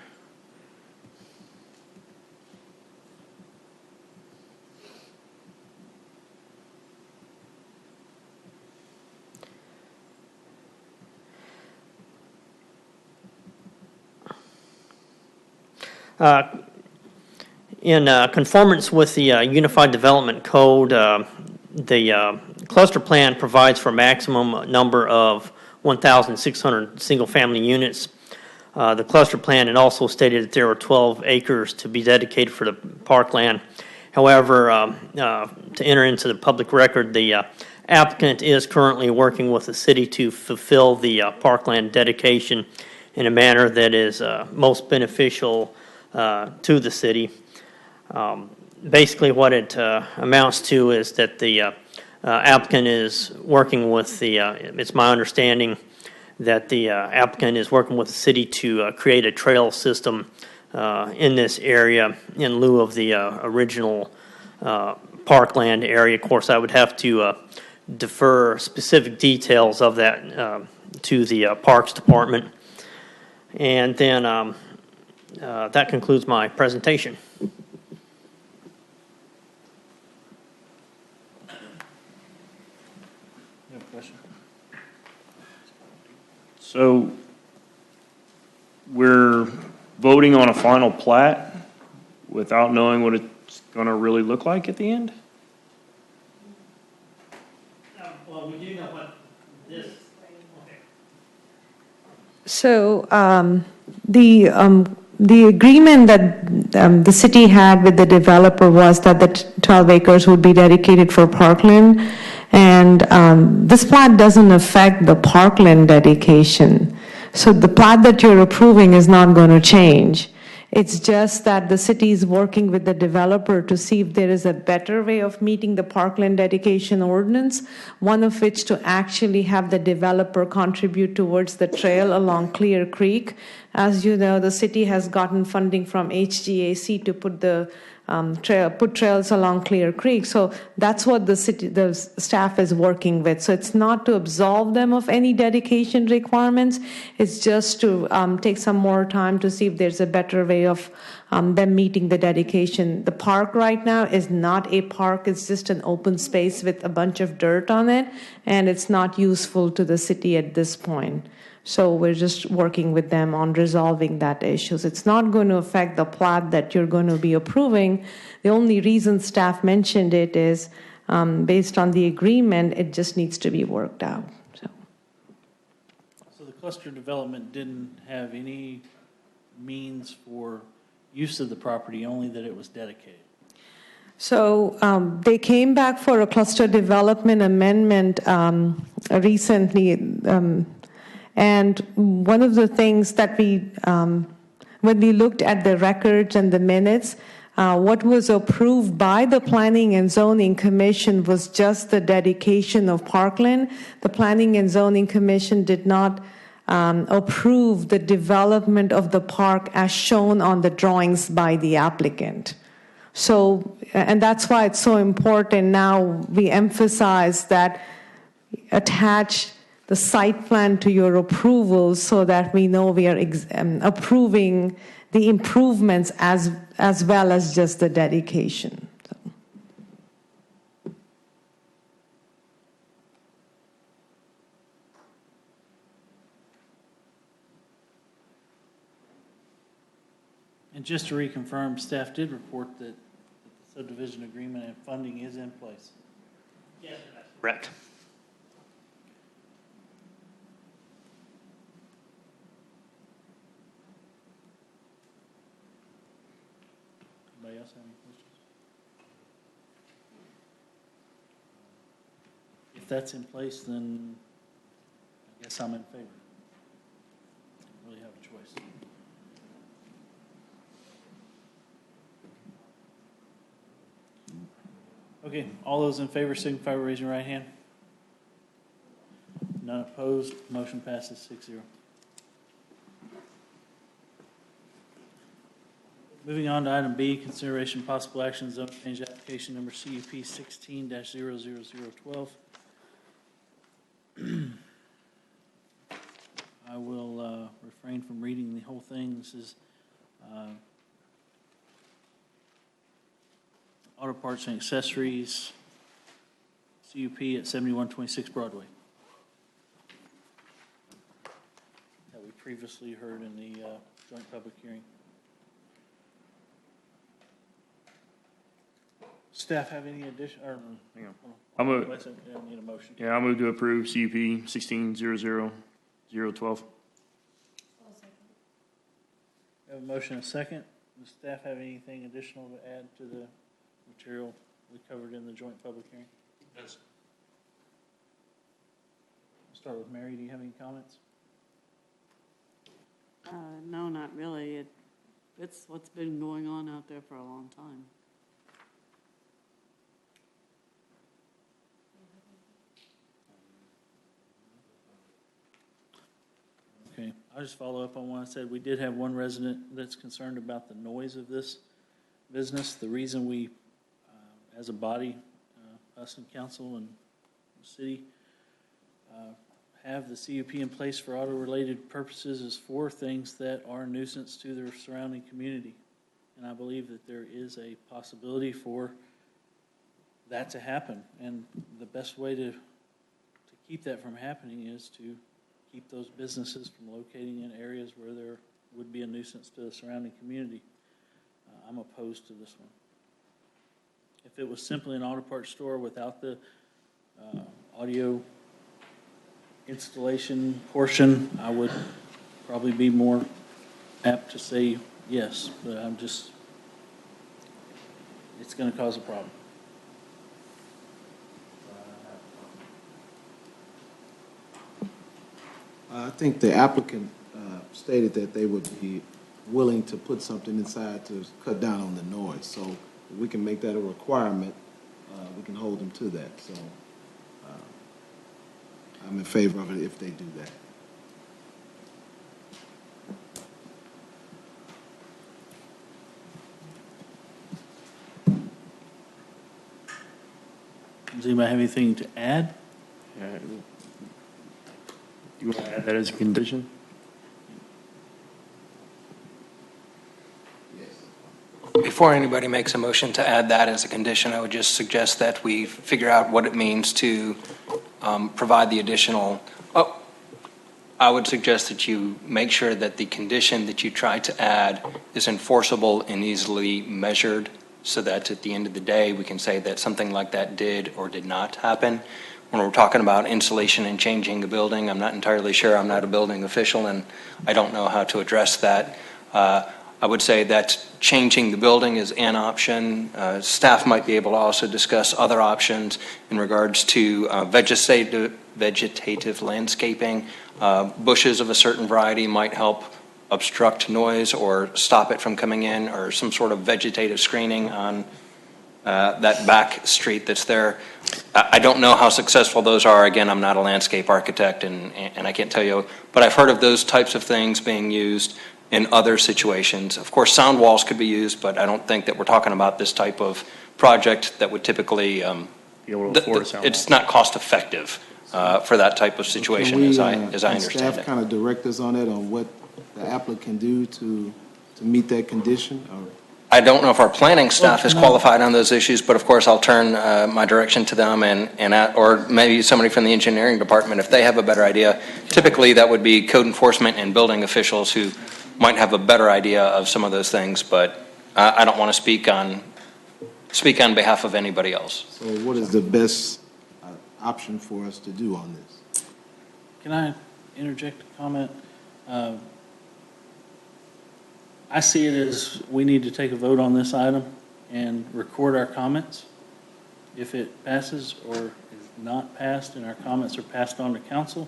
In conformance with the Unified Development Code, the cluster plan provides for a maximum number of 1,600 single-family units. The cluster plan had also stated that there were 12 acres to be dedicated for the parkland. However, to enter into the public record, the applicant is currently working with the city to fulfill the parkland dedication in a manner that is most beneficial to the city. Basically, what it amounts to is that the applicant is working with the, it's my understanding that the applicant is working with the city to create a trail system in this area in lieu of the original parkland area. Of course, I would have to defer specific details of that to the Parks Department. And then that concludes my presentation. So we're voting on a final plat without knowing what it's going to really look like at the end? Well, we do know what this. So the agreement that the city had with the developer was that the 12 acres would be dedicated for parkland. And this plat doesn't affect the parkland dedication. So the plat that you're approving is not going to change. It's just that the city is working with the developer to see if there is a better way of meeting the parkland dedication ordinance, one of which to actually have the developer contribute towards the trail along Clear Creek. As you know, the city has gotten funding from HGAC to put the put trails along Clear Creek. So that's what the staff is working with. So it's not to absolve them of any dedication requirements. It's just to take some more time to see if there's a better way of them meeting the dedication. The park right now is not a park. It's just an open space with a bunch of dirt on it, and it's not useful to the city at this point. So we're just working with them on resolving that issues. It's not going to affect the plat that you're going to be approving. The only reason staff mentioned it is based on the agreement, it just needs to be worked out. So the cluster development didn't have any means for use of the property, only that it was dedicated. So they came back for a cluster development amendment recently. And one of the things that when we looked at the records and the minutes, what was approved by the Planning and Zoning Commission was just the dedication of parkland. The Planning and Zoning Commission did not approve the development of the park as shown on the drawings by the applicant. So, and that's why it's so important now we emphasize that attach the site plan to your approval so that we know we are approving the improvements as well as just the dedication. And just to reconfirm, staff did report that the subdivision agreement and funding is in place. Yes, that's correct. Anybody else have any questions? If that's in place, then I guess I'm in favor. I don't really have a choice. Okay, all those in favor signify by raising your right hand. None opposed, motion passes 6-0. Moving on to item B, consideration possible action zone change application number CUP 16-00012. I will refrain from reading the whole thing. This is auto parts and accessories, CUP at 7126 Broadway. That we previously heard in the joint public hearing. Staff have any addition, or, Hang on. I I'm a- need a motion. Yeah, I move to approve CUP 16-00012. We have a motion and a second. Does staff have anything additional to add to the material we covered in the joint public hearing? Yes. I'll start with Mary. Do you have any comments? No, not really. It's what's been going on out there for a long time. Okay, I'll just follow up on what I said. We did have one resident that's concerned about the noise of this business. The reason we, as a body, us and council and the city, have the CUP in place for auto-related purposes is for things that are a nuisance to their surrounding community. And I believe that there is a possibility for that to happen. And the best way to keep that from happening is to keep those businesses from locating in areas where there would be a nuisance to the surrounding community. I'm opposed to this one. If it was simply an auto parts store without the audio installation portion, I would probably be more apt to say yes, but it's going to cause a problem. I think the applicant stated that they would be willing to put something inside to cut down on the noise. So if we can make that a requirement, we can hold them to that. So I'm in favor of it if they do that. Does anybody have anything to add? You want to add that as a condition? Before anybody makes a motion to add that as a condition, I would just suggest that we figure out what it means to provide the additional. I would suggest that you make sure that the condition that you try to add is enforceable and easily measured, so that at the end of the day, we can say that something like that did or did not happen. When we're talking about insulation and changing a building, I'm not entirely sure. I'm not a building official, and I don't know how to address that. I would say that changing the building is an option. Staff might be able to also discuss other options in regards to vegetative landscaping. Bushes of a certain variety might help obstruct noise or stop it from coming in, or some sort of vegetative screening on that back street that's there. I don't know how successful those are. Again, I'm not a landscape architect, and I can't tell you, but I've heard of those types of things being used in other situations. Of course, sound walls could be used, but I don't think that we're talking about this type of project that would typically, it's not cost effective for that type of situation, as I understand Staff it. kind of direct us on it, on what the applicant can do to meet that condition? Or? I don't know if our planning staff is qualified on those issues, but of course I'll turn my direction to them or maybe somebody from the engineering department if they have a better idea. Typically that would be code enforcement and building officials who might have a better idea of some of those things, but I don't want to speak on behalf of anybody else. So what is the best option for us to do on this? Can I interject a comment? I see it as we need to take a vote on this item and record our comments. If it passes or is not passed and our comments are passed on to council,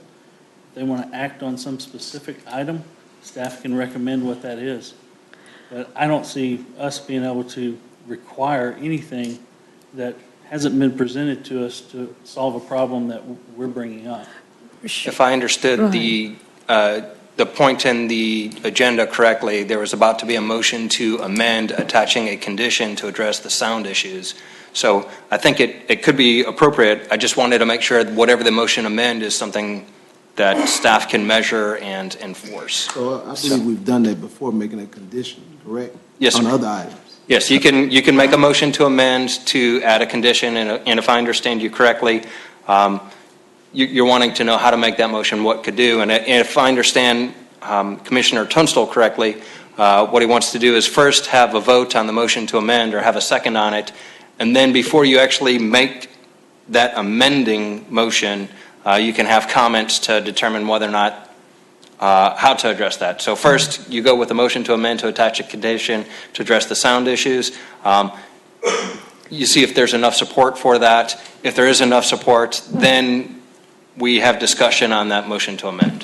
if they want to act on some specific item, staff can recommend what that is. But I don't see us being able to require anything that hasn't been presented to us to solve a problem that we're bringing up. If I understood the point in the agenda correctly, there was about to be a motion to amend attaching a condition to address the sound issues. So I think it could be appropriate. I just wanted to make sure that whatever the motion amend is something that staff can measure and enforce. So I believe we've done that before, making a condition, correct? Yes, on sir. other items. Yes, you can make a motion to amend to add a condition, and if I understand you correctly, you're wanting to know how to make that motion, what could do. And if I understand Commissioner Tunstall correctly, what he wants to do is first have a vote on the motion to amend or have a second on it, and then before you actually make that amending motion, you can have comments to determine whether or not how to address that. So first, you go with a motion to amend to attach a condition to address the sound issues. You see if there's enough support for that. If there is enough support, then we have discussion on that motion to amend.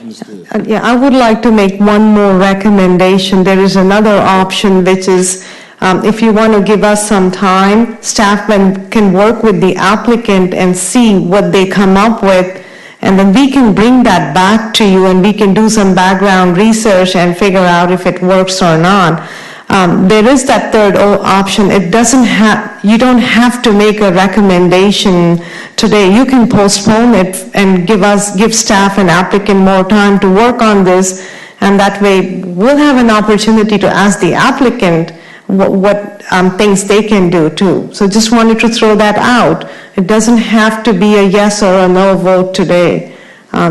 Yeah, I would like to make one more recommendation. There is another option, which is if you want to give us some time, staff can work with the applicant and see what they come up with, and then we can bring that back to you and we can do some background research and figure out if it works or not. there is that third option. It doesn't have, you don't have to make a recommendation today. You can postpone it and give staff and applicant more time to work on this, and that way we'll have an opportunity to ask the applicant what things they can do too. So just wanted to throw that out. It doesn't have to be a yes or a no vote today.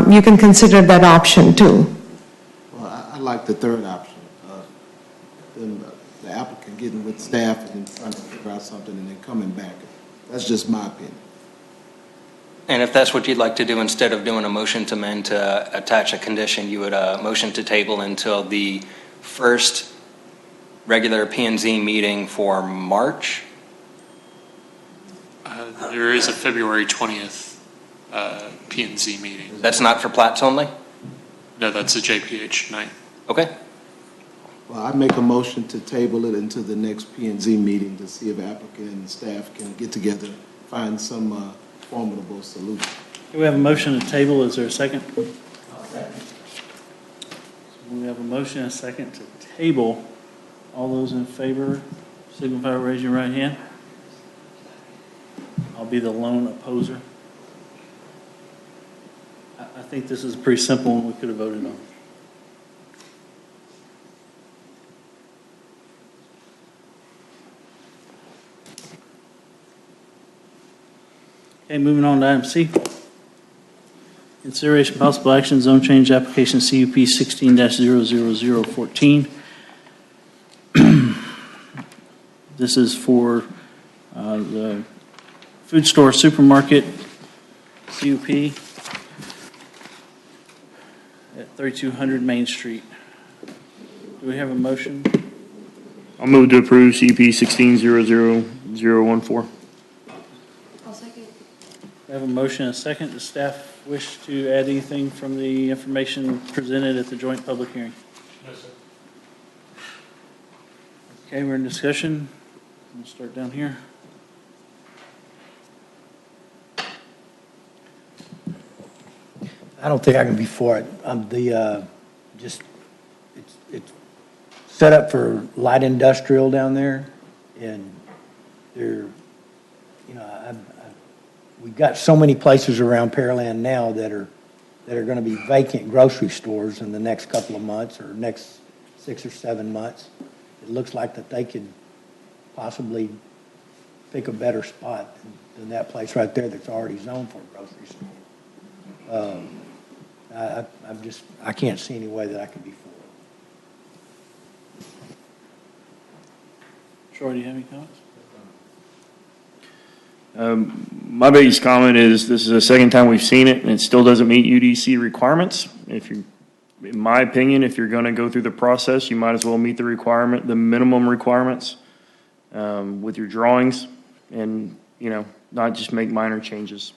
You can consider that option too. Well, I like the third option. Then the applicant getting with staff and then trying to figure out something and then coming back. That's just my opinion. And if that's what you'd like to do, instead of doing a motion to amend to attach a condition, you would motion to table until the first regular P&Z meeting for March? There is a February 20th P&Z meeting. That's not for plats only? No, that's a JPH night. Okay. Well, I make a motion to table it until the next P&Z meeting to see if applicant and staff can get together, find some formidable solution. We have a motion to table. Is there a second? We have a motion and a second to table. All those in favor, signify by raising your right hand. I'll be the lone opposer. I think this is pretty simple and we could have voted on. Okay, moving on to item C. Consideration possible action, zone change application CUP 16-00014. This is for the food store supermarket CUP at 3200 Main Street. Do we have a motion? I'll move to approve CP 16-00014. We have a motion and a second. Does staff wish to add anything from the information presented at the joint public hearing? No, sir. Okay, we're in discussion. We'll start down here. I don't think I can be for it. It's set up for light industrial down there, and we've got so many places around Pearland now that are going to be vacant grocery stores in the next couple of months or next 6 or 7 months. It looks like that they could possibly pick a better spot than that place right there that's already zoned for a grocery store. I can't see any way that I could be for it. Troy, do you have any comments? My biggest comment is this is the second time we've seen it, and it still doesn't meet UDC requirements. In my opinion, if you're going to go through the process, you might as well meet the minimum requirements with your drawings, and not just make minor changes.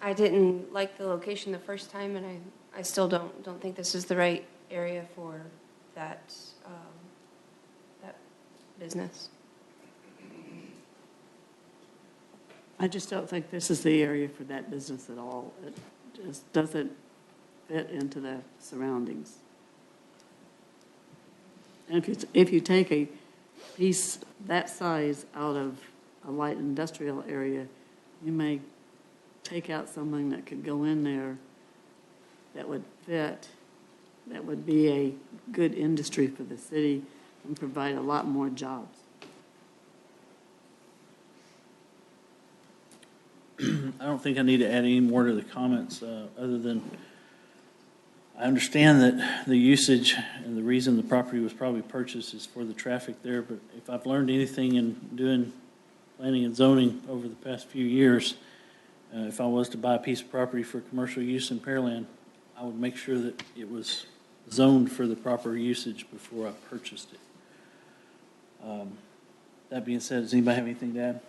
I didn't like the location the first time, and I still don't think this is the right area for that that business. I just don't think this is the area for that business at all. It just doesn't fit into the surroundings. And if you take a piece that size out of a light industrial area, you may take out something that could go in there that would fit, that would be a good industry for the city and provide a lot more jobs. I don't think I need to add any more to the comments other than I understand that the usage and the reason the property was probably purchased is for the traffic there, but if I've learned anything in doing planning and zoning over the past few years, if I was to buy a piece of property for commercial use in Pearland, I would make sure that it was zoned for the proper usage before I purchased it. That being said, does anybody have anything to add?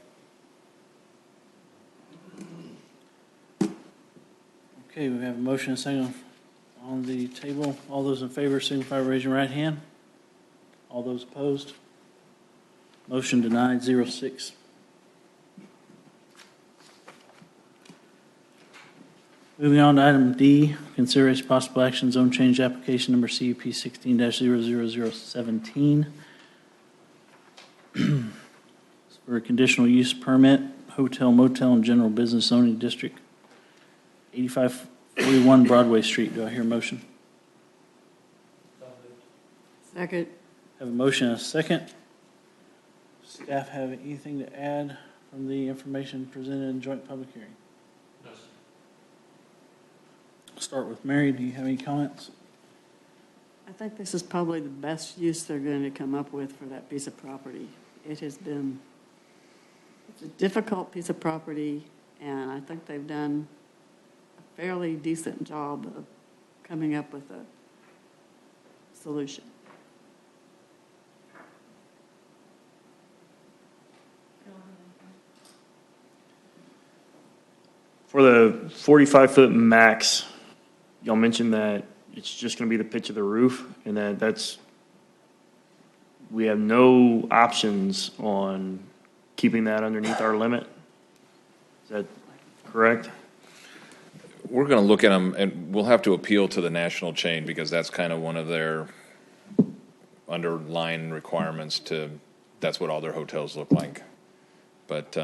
Okay, we have a motion and a second on the table. All those in favor signify by raising your right hand. All those opposed? Motion denied, 0-6. Moving on to item D, consideration possible action zone change application number CUP 16-00017. For a conditional use permit, hotel, motel, and general business zoning district, 8541 Broadway Street. Do I hear a motion? Second. Have a motion and a second. Staff have anything to add from the information presented in joint public hearing? No, sir. Start with Mary. Do you have any comments? I think this is probably the best use they're going to come up with for that piece of property. It's a difficult piece of property, and I think they've done a fairly decent job of coming up with a solution. For the 45-foot max, y'all mentioned that it's just going to be the pitch of the roof, and we have no options on keeping that underneath our limit. Is that correct? We're going to look at them, and we'll have to appeal to the national chain because that's kind of one of their underlying requirements that's what all their hotels look like. But,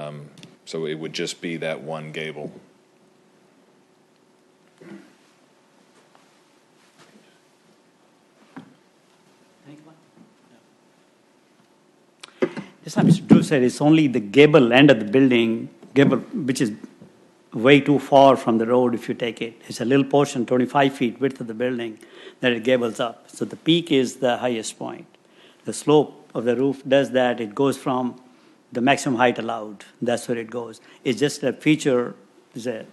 so it would just be that one gable. Just like Mr. Drew said, it's only the gable end of the building, which is way too far from the road if you take it. It's a little portion, 25 feet width of the building, that it gables up. So the peak is the highest point. The slope of the roof does that. It goes from the maximum height allowed. That's where it goes. It's just a feature, it's a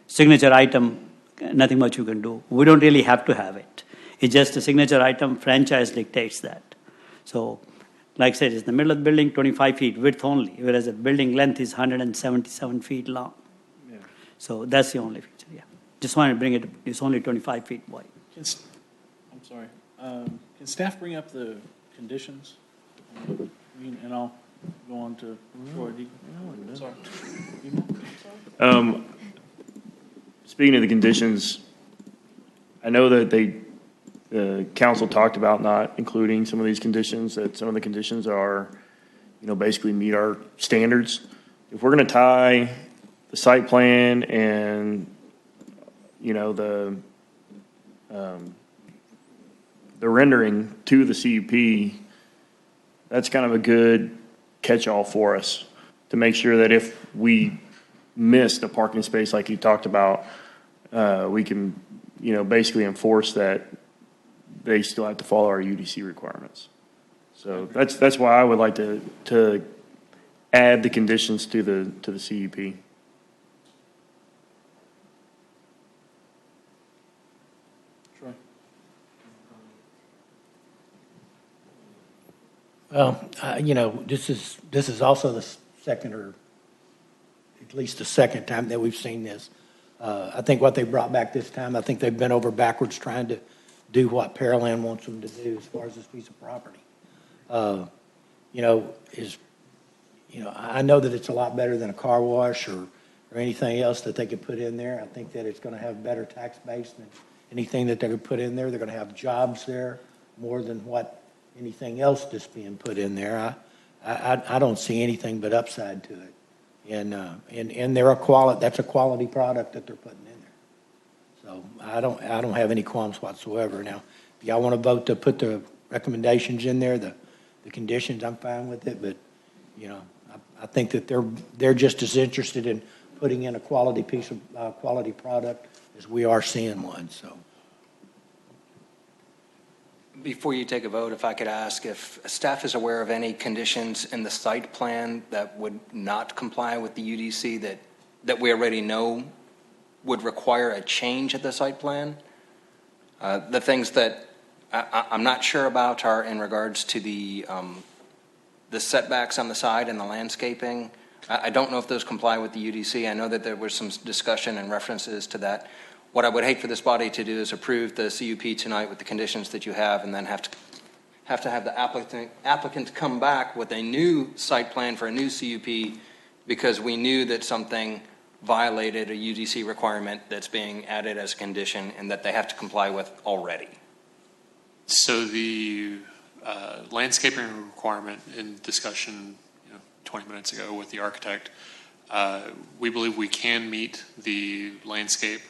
signature item, nothing much you can do. We don't really have to have it. It's just a signature item. Franchise dictates that. So, like I said, it's the middle of the building, 25 feet width only, whereas the building length is 177 feet long. Yeah. So that's the only feature, yeah. Just wanted to bring it, it's only 25 feet wide. I'm sorry. Can staff bring up the conditions? And I'll go on to Troy. Sorry. Speaking of the conditions, I know that the council talked about not including some of these conditions, that some of the conditions are, basically meet our standards. If we're going to tie the site plan and, the rendering to the CUP, that's kind of a good catch-all for us to make sure that if we missed a parking space like you talked about, we can, basically enforce that they still have to follow our UDC requirements. So that's why I would like to add the conditions to the CUP. Troy. Well, this is also the second, or at least the second time that we've seen this. I think what they brought back this time, I think they've been over backwards trying to do what Pearland wants them to do as far as this piece of property. I know that it's a lot better than a car wash or anything else that they could put in there. I think that it's going to have better tax base than anything that they could put in there. They're going to have jobs there more than what anything else that's being put in there. I don't see anything but upside to it. And they're that's a quality product that they're putting in there. So I don't have any qualms whatsoever. Now, if y'all want to vote to put the recommendations in there, the conditions, I'm fine with it. But I think that they're just as interested in putting in a quality piece of quality product as we are seeing one. So. Before you take a vote, if I could ask if staff is aware of any conditions in the site plan that would not comply with the UDC that we already know would require a change at the site plan. The things that I'm not sure about are in regards to the setbacks on the side and the landscaping. I don't know if those comply with the UDC. I know that there was some discussion and references to that. What I would hate for this body to do is approve the CUP tonight with the conditions that you have, and then have to have the applicant come back with a new site plan for a new CUP because we knew that something violated a UDC requirement that's being added as a condition and that they have to comply with already? So the landscaping requirement in discussion 20 minutes ago with the architect, we believe we can meet the landscape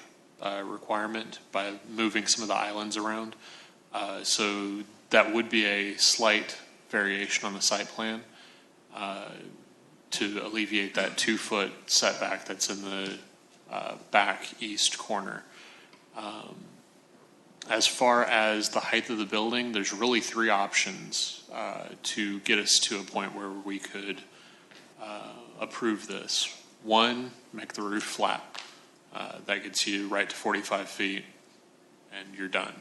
requirement by moving some of the islands around. So that would be a slight variation on the site plan to alleviate that 2-foot setback that's in the back east corner. As far as the height of the building, there's really 3 options to get us to a point where we could approve this. 1, make the roof flat. That gets you right to 45 feet and you're done.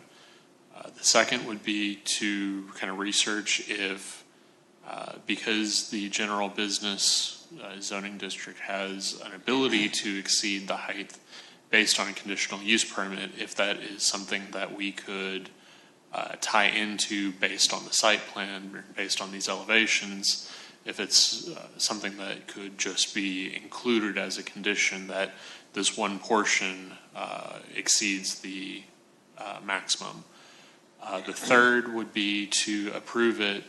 The second would be to kind of research if, because the general business zoning district has an ability to exceed the height based on a conditional use permit, if that is something that we could tie into based on the site plan, based on these elevations, if it's something that could just be included as a condition that this one portion exceeds the maximum. The third would be to approve it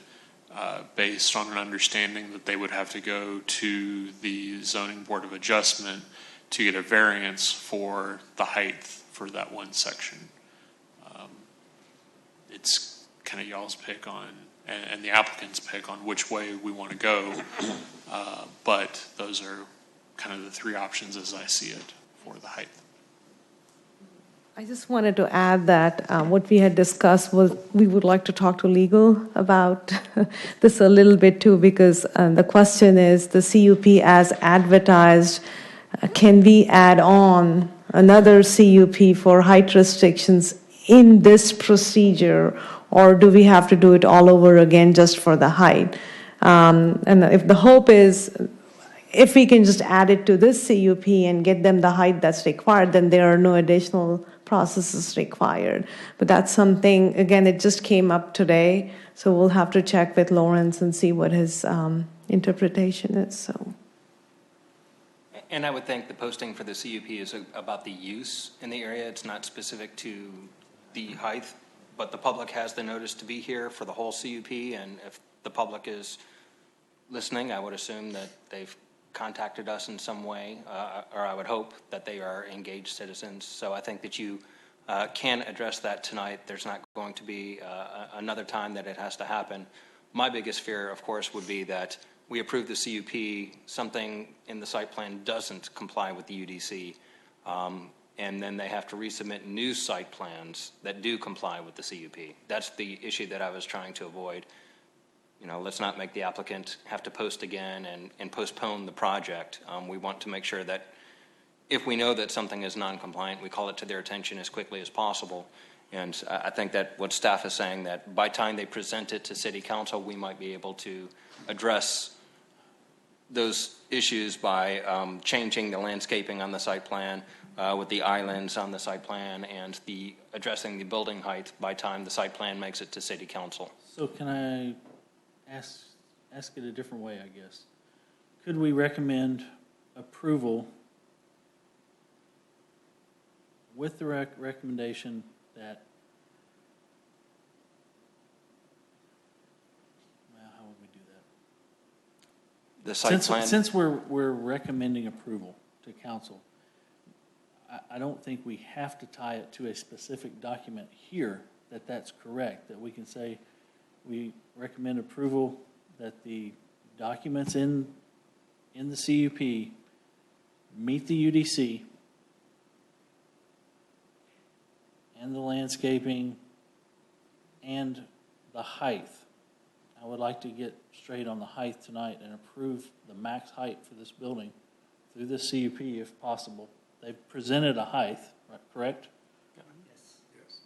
based on an understanding that they would have to go to the Zoning Board of Adjustment to get a variance for the height for that one section. It's kind of y'all's pick on, and the applicant's pick on which way we want to go, but those are kind of the 3 options as I see it for the height. I just wanted to add that what we had discussed was we would like to talk to legal about this a little bit too, because the question is the CUP as advertised, can we add on another CUP for height restrictions in this procedure, or do we have to do it all over again just for the height? And if the hope is, if we can just add it to this CUP and get them the height that's required, then there are no additional processes required. But that's something, again, it just came up today, so we'll have to check with Lawrence and see what his interpretation is. So. And I would think the posting for the CUP is about the use in the area. It's not specific to the height, but the public has the notice to be here for the whole CUP, and if the public is listening, I would assume that they've contacted us in some way, or I would hope that they are engaged citizens. So I think that you can address that tonight. There's not going to be another time that it has to happen. My biggest fear, of course, would be that we approve the CUP, something in the site plan doesn't comply with the UDC, and then they have to resubmit new site plans that do comply with the CUP. That's the issue that I was trying to avoid. Let's not make the applicant have to post again and postpone the project. We want to make sure that if we know that something is non-compliant, we call it to their attention as quickly as possible. And I think that what staff is saying, that by the time they present it to City Council, we might be able to address those issues by changing the landscaping on the site plan, with the islands on the site plan, and addressing the building height by the time the site plan makes it to City Council. So can I ask it a different way, I guess? Could we recommend approval with the recommendation that, well, how would we do that? The site plan? Since we're recommending approval to council, I don't think we have to tie it to a specific document here that's correct, that we can say we recommend approval that the documents in the CUP meet the UDC and the landscaping and the height. I would like to get straight on the height tonight and approve the max height for this building through the CUP if possible. They've presented a height, correct? Yes.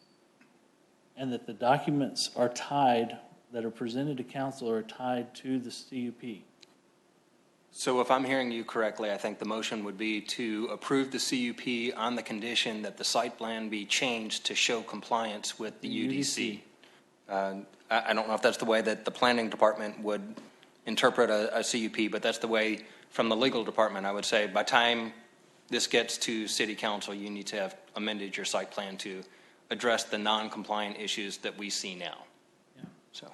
And that the documents are tied, that are presented to council, are tied to the CUP. So if I'm hearing you correctly, I think the motion would be to approve the CUP on the condition that the site plan be changed to show compliance with the UDC. I don't know if that's the way that the planning department would interpret a CUP, but that's the way from the legal department I would say by time this gets to city council, you need to have amended your site plan to address the non-compliant issues that we see now. So,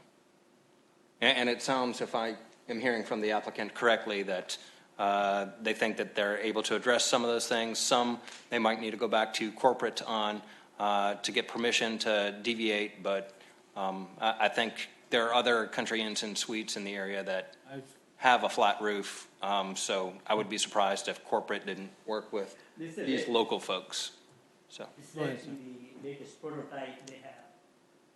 and it sounds, if I am hearing from the applicant correctly, that they think that they're able to address some of those things. Some, they might need to go back to corporate on to get permission to deviate, but I think there are other country inns and suites in the area that have a flat roof, so I would be surprised if corporate didn't work with these local folks. So. This is actually the latest prototype they have.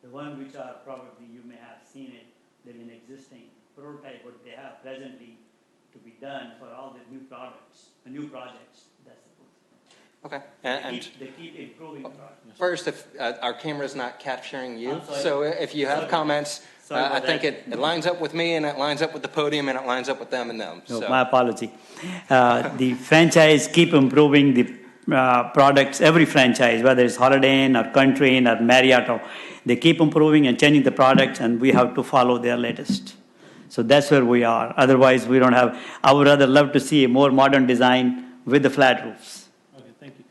The one which are probably, you may have seen it, they're an existing prototype what they have presently to be done for all the new products, the new projects. That's the Okay. they keep improving the product. First, if our camera's not capturing you, I'm sorry. so if you have Sorry. comments, Sorry I about think that. it lines up with me, and it lines up with the podium, and it lines up with them and them. No, So. my apology. The franchise keep improving the products, every franchise, whether it's Holiday Inn or Country Inn or Marriott, they keep improving and changing the products, and we have to follow their latest. So that's where we are. Otherwise, we don't have, I would rather love to see a more modern design with the flat roofs. Okay, thank you.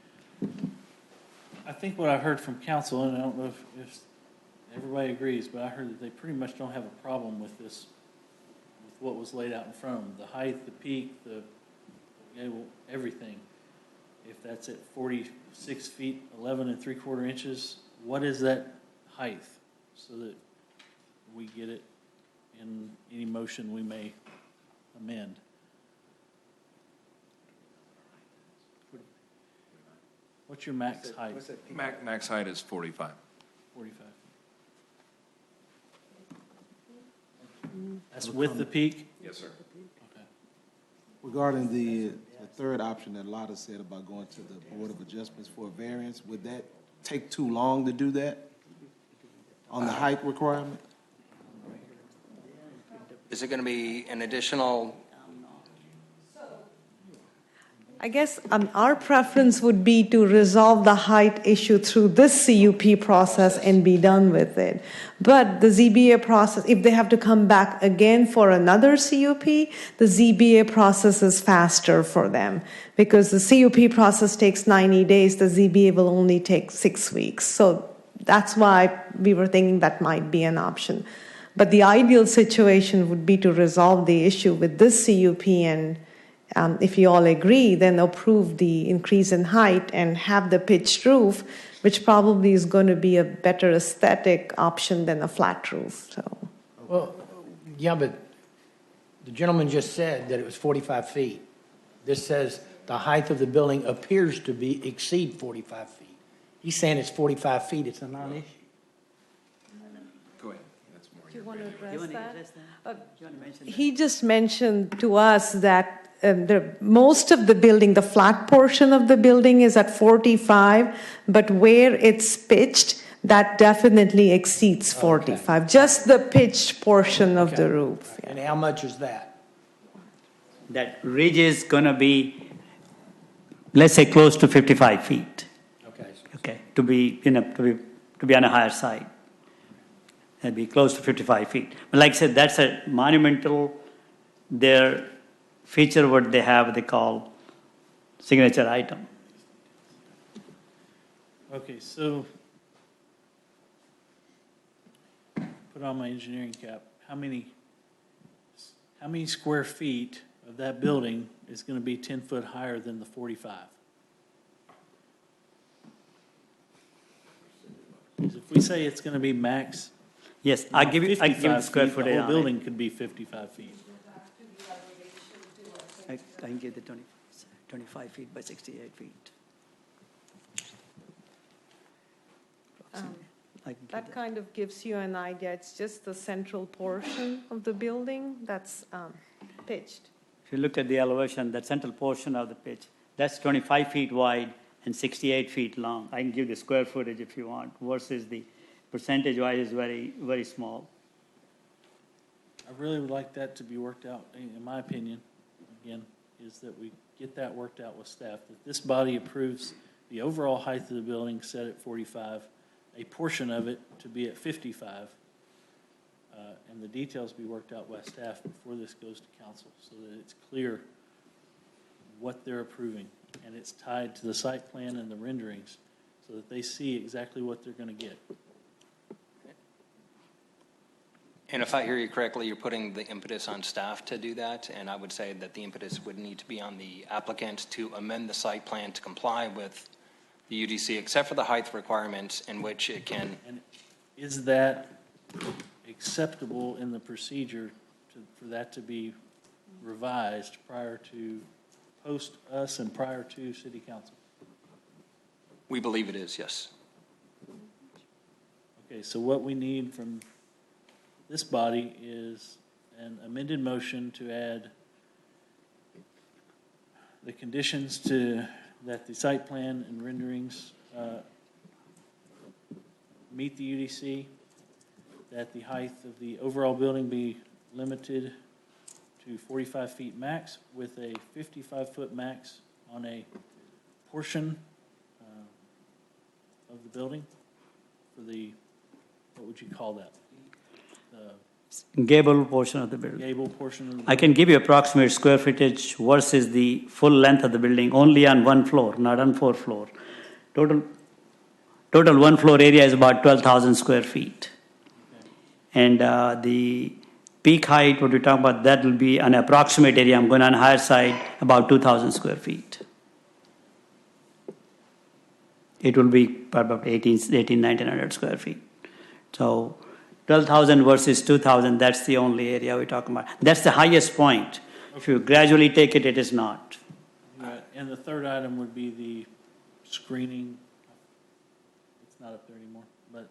I think what I heard from council, and I don't know if everybody agrees, but I heard that they pretty much don't have a problem with this, with what was laid out in front of them. The height, the peak, everything. If that's at 46 feet, 11 3/4 inches, what is that height? So that we get it in any motion we may amend. What's your max height? Max height is 45. 45. That's with the peak? Yes, sir. Okay. Regarding the third option that Lotta said about going to the Board of Adjustments for a variance, would that take too long to do that on the height requirement? Is it going to be an additional? I guess our preference would be to resolve the height issue through this CUP process and be done with it. But the ZBA process, if they have to come back again for another CUP, the ZBA process is faster for them because the CUP process takes 90 days, the ZBA will only take 6 weeks. So that's why we were thinking that might be an option. But the ideal situation would be to resolve the issue with this CUP and if you all agree, then approve the increase in height and have the pitched roof, which probably is going to be a better aesthetic option than a flat roof. So, Well, yeah, but the gentleman just said that it was 45 feet. This says the height of the building appears to be exceed 45 feet. He's saying it's 45 feet, it's a non-issue. Go ahead. That's more. do you want to address that? He just mentioned to us that most of the building, the flat portion of the building is at 45, but where it's pitched, that definitely exceeds 45. Just the pitched portion of the roof. And how much is that? That ridge is going to be, let's say, close to 55 feet. Okay, to be, to be on a higher side. That'd be close to 55 feet. But like I said, that's a monumental, their feature what they have, they call signature item. Okay, so put on my engineering cap. How many square feet of that building is going to be 10 foot higher than the 45? Because if we say it's going to be max. Yes, I give you the square feet, footage the on whole it. building could be 55 feet. I can give the 25 feet by 68 feet. I can give That kind of gives you an idea. It's just the central portion of the building that's pitched. If you look at the elevation, that central portion of the pitch, that's 25 feet wide and 68 feet long. I can give the square footage if you want, versus the percentage-wise is very, very small. I really would like that to be worked out, in my opinion, again, is that we get that worked out with staff, that this body approves the overall height of the building set at 45, a portion of it to be at 55, and the details be worked out by staff before this goes to council, so that it's clear what they're approving and it's tied to the site plan and the renderings, so that they see exactly what they're going to get. And if I hear you correctly, you're putting the impetus on staff to do that, and I would say that the impetus would need to be on the applicant to amend the site plan to comply with the UDC, except for the height requirements in which it can. And is that acceptable in the procedure for that to be revised prior to post us and prior to city council? We believe it is, yes. Okay, so what we need from this body is an amended motion to add the conditions to, that the site plan and renderings meet the UDC, that the height of the overall building be limited to 45 feet max with a 55-foot max on a portion of the building for the, what would you call that? Gable portion of the building. Gable portion of the building. I can give you approximate square footage versus the full length of the building, only on one floor, not on 4 floor. Total one floor area is about 12,000 square feet. And the peak height, what we're talking about, that will be an approximate area. I'm going on higher side, about 2,000 square feet. It will be about 1,900 square feet. So 12,000 versus 2,000, that's the only area we're talking about. That's the highest point. If you gradually take it, it is not. And the third item would be the screening. It's not up there anymore, but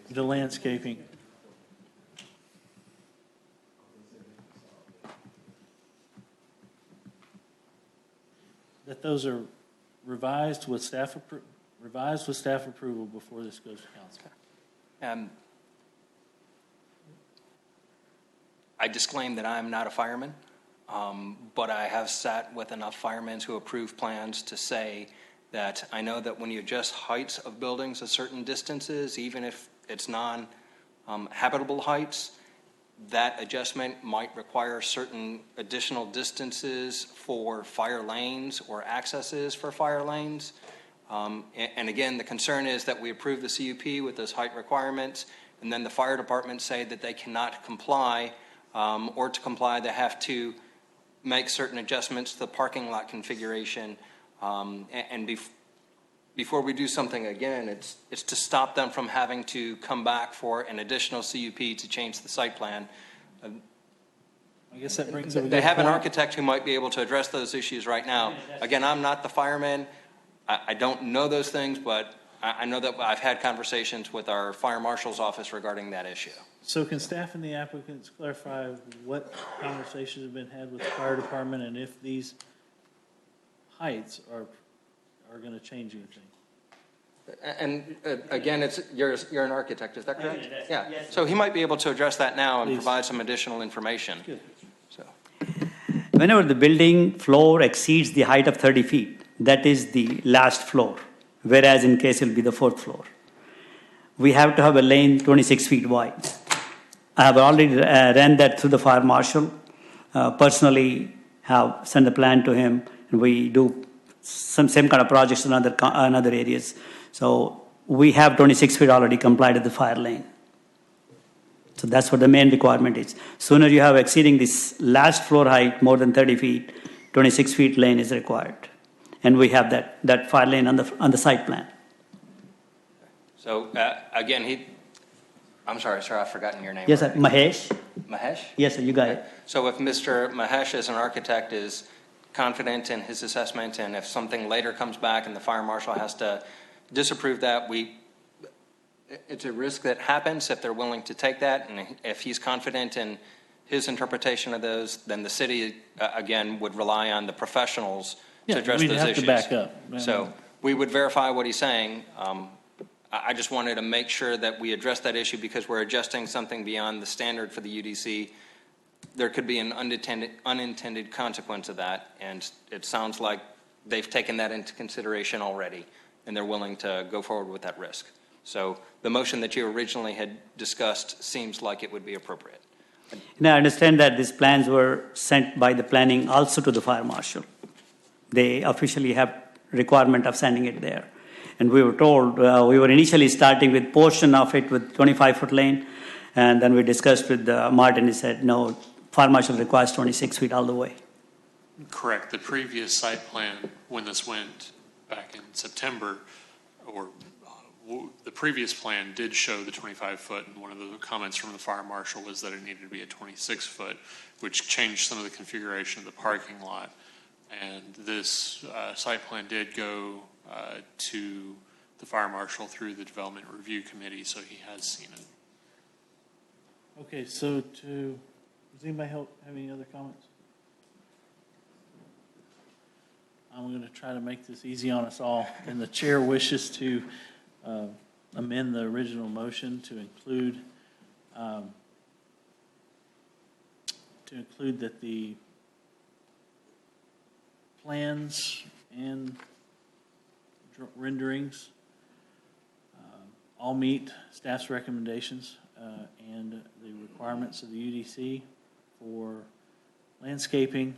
the landscaping. That those are revised with staff approval before this goes to council. I disclaim that I'm not a fireman, but I have sat with enough firemen who approve plans to say that I know that when you adjust heights of buildings at certain distances, even if it's non-habitable heights, that adjustment might require certain additional distances for fire lanes or accesses for fire lanes. And again, the concern is that we approve the CUP with those height requirements, and then the fire department say that they cannot comply, or to comply, they have to make certain adjustments to the parking lot configuration. Before we do something again, it's to stop them from having to come back for an additional CUP to change the site plan. I guess that brings up a good They have an point. architect who might be able to address those issues right now. Again, I'm not the fireman. I don't know those things, but I know that I've had conversations with our fire marshal's office regarding that issue. So can staff and the applicants clarify what conversations have been had with the fire department and if these heights are going to change anything? And again, you're an architect, is that correct? Yeah. So he might be able to address that now and provide some additional information. So. Whenever the building floor exceeds the height of 30 feet, that is the last floor, whereas in case it will be the 4th floor. We have to have a lane 26 feet wide. I have already ran that through the fire marshal, personally have sent the plan to him, and we do some same kind of projects in other areas. So we have 26 feet already complied with the fire lane. So that's what the main requirement is. Sooner you have exceeding this last floor height more than 30 feet, 26 feet lane is required. And we have that fire lane on the site plan. So again, I'm sorry, sir, I've forgotten your name. Yes, sir. Mahesh. Mahesh? Yes, sir, you got it. So if Mr. Mahesh as an architect is confident in his assessment, and if something later comes back and the fire marshal has to disapprove that, it's a risk that happens if they're willing to take that, and if he's confident in his interpretation of those, then the city, again, would rely on the professionals to address those issues. We'd have to back up. So we would verify what he's saying. I just wanted to make sure that we address that issue because we're adjusting something beyond the standard for the UDC. There could be an unintended consequence of that, and it sounds like they've taken that into consideration already, and they're willing to go forward with that risk. So the motion that you originally had discussed seems like it would be appropriate. And I understand that these plans were sent by the planning also to the fire marshal. They officially have requirement of sending it there. And we were told, we were initially starting with portion of it with 25-foot lane, and then we discussed with Martin. He said, no, fire marshal requires 26 feet all the way. Correct. The previous site plan, when this went back in September, or the previous plan did show the 25-foot, and one of the comments from the fire marshal was that it needed to be a 26-foot, which changed some of the configuration of the parking lot. And this site plan did go to the fire marshal through the development review committee, so he has seen it. Okay, so does anybody have any other comments? I'm going to try to make this easy on us all, and the chair wishes to amend the original motion to include that the plans and renderings all meet staff's recommendations and the requirements of the UDC for landscaping,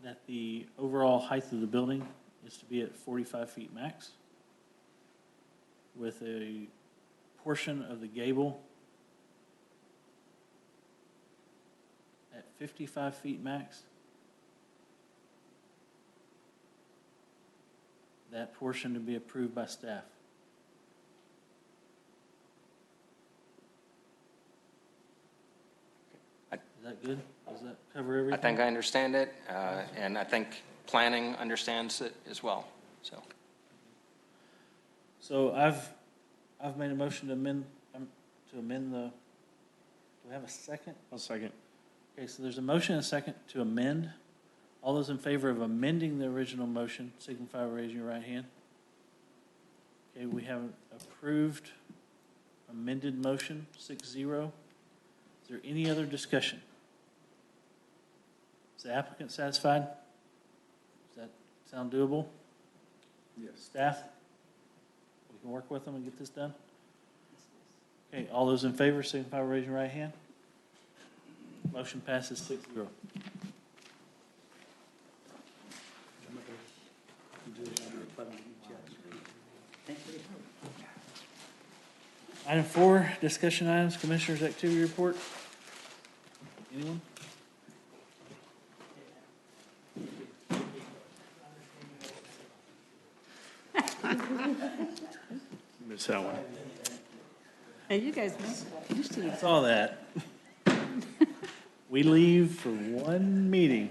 that the overall height of the building is to be at 45 feet max, with a portion of the gable at 55 feet max. That portion to be approved by staff. Is that good? Does that cover everything? I think I understand it, and I think planning understands it as well, so. So I've made a motion to amend the, do we have a second? I'll second. Okay, so there's a motion and a second to amend. All those in favor of amending the original motion, signify by raising your right hand. Okay, we have an approved amended motion, 6-0. Is there any other discussion? Is the applicant satisfied? Does that sound doable? Yes. Staff? We can work with them and get this done? Okay, all those in favor, signify by raising your right hand. Motion passes 6-0. Item 4, discussion items, Commissioners' Activity Report. Anyone? Miss that one. Hey, you guys used to. I saw that. We leave for one meeting.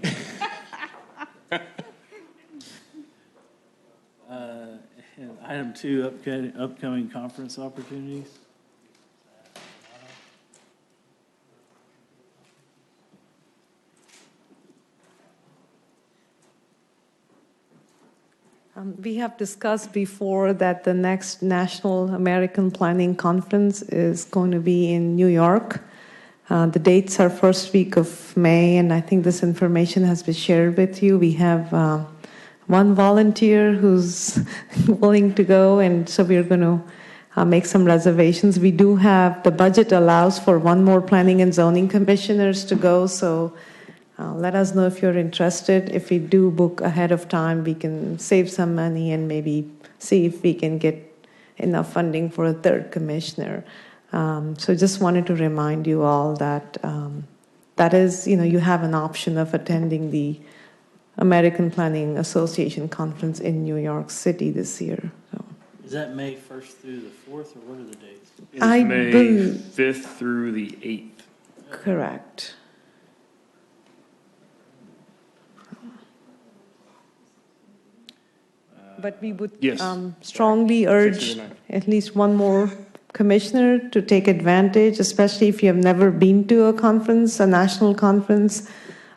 And item 2, upcoming conference opportunities. We have discussed before that the next National American Planning Conference is going to be in New York. The dates are first week of May, and I think this information has been shared with you. We have one volunteer who's willing to go, and so we're going to make some reservations. We do have, the budget allows for one more planning and zoning commissioners to go, so let us know if you're interested. If we do book ahead of time, we can save some money and maybe see if we can get enough funding for a third commissioner. So just wanted to remind you all that that is, you have an option of attending the American Planning Association Conference in New York City this year. So. Is that May 1st through the 4th, or what are the dates? It's May 5th through the 8th. Correct. But we would strongly urge at least one more commissioner to take advantage, especially if you have never been to a conference, a national conference.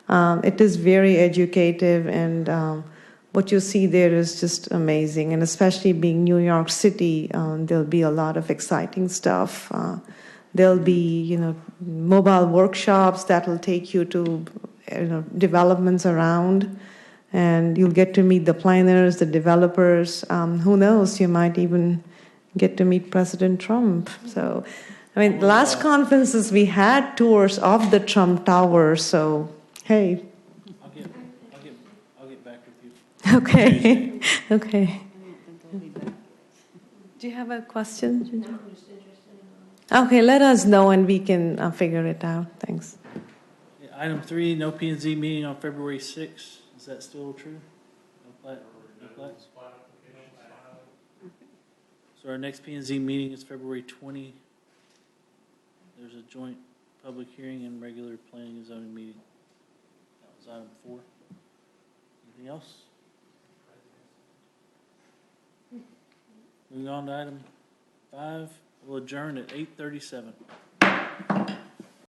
It is very educative, and what you see there is just amazing. And especially being New York City, there'll be a lot of exciting stuff. There'll be, mobile workshops that will take you to, developments around. And you'll get to meet the planners, the developers. Who knows, you might even get to meet President Trump. So, I mean, the last conferences we had tours of the Trump Tower, so, hey. I'll get back with you. Okay, okay. Do you have a question, Ginger? Okay, let us know and we can figure it out. Thanks. Item 3, no P and Z meeting on February 6th. Is that still true? No plat? No plat? So our next P and Z meeting is February 20. There's a joint public hearing and regular planning and zoning meeting. That was item 4. Anything else? Moving on to item 5, we'll adjourn at 8:37.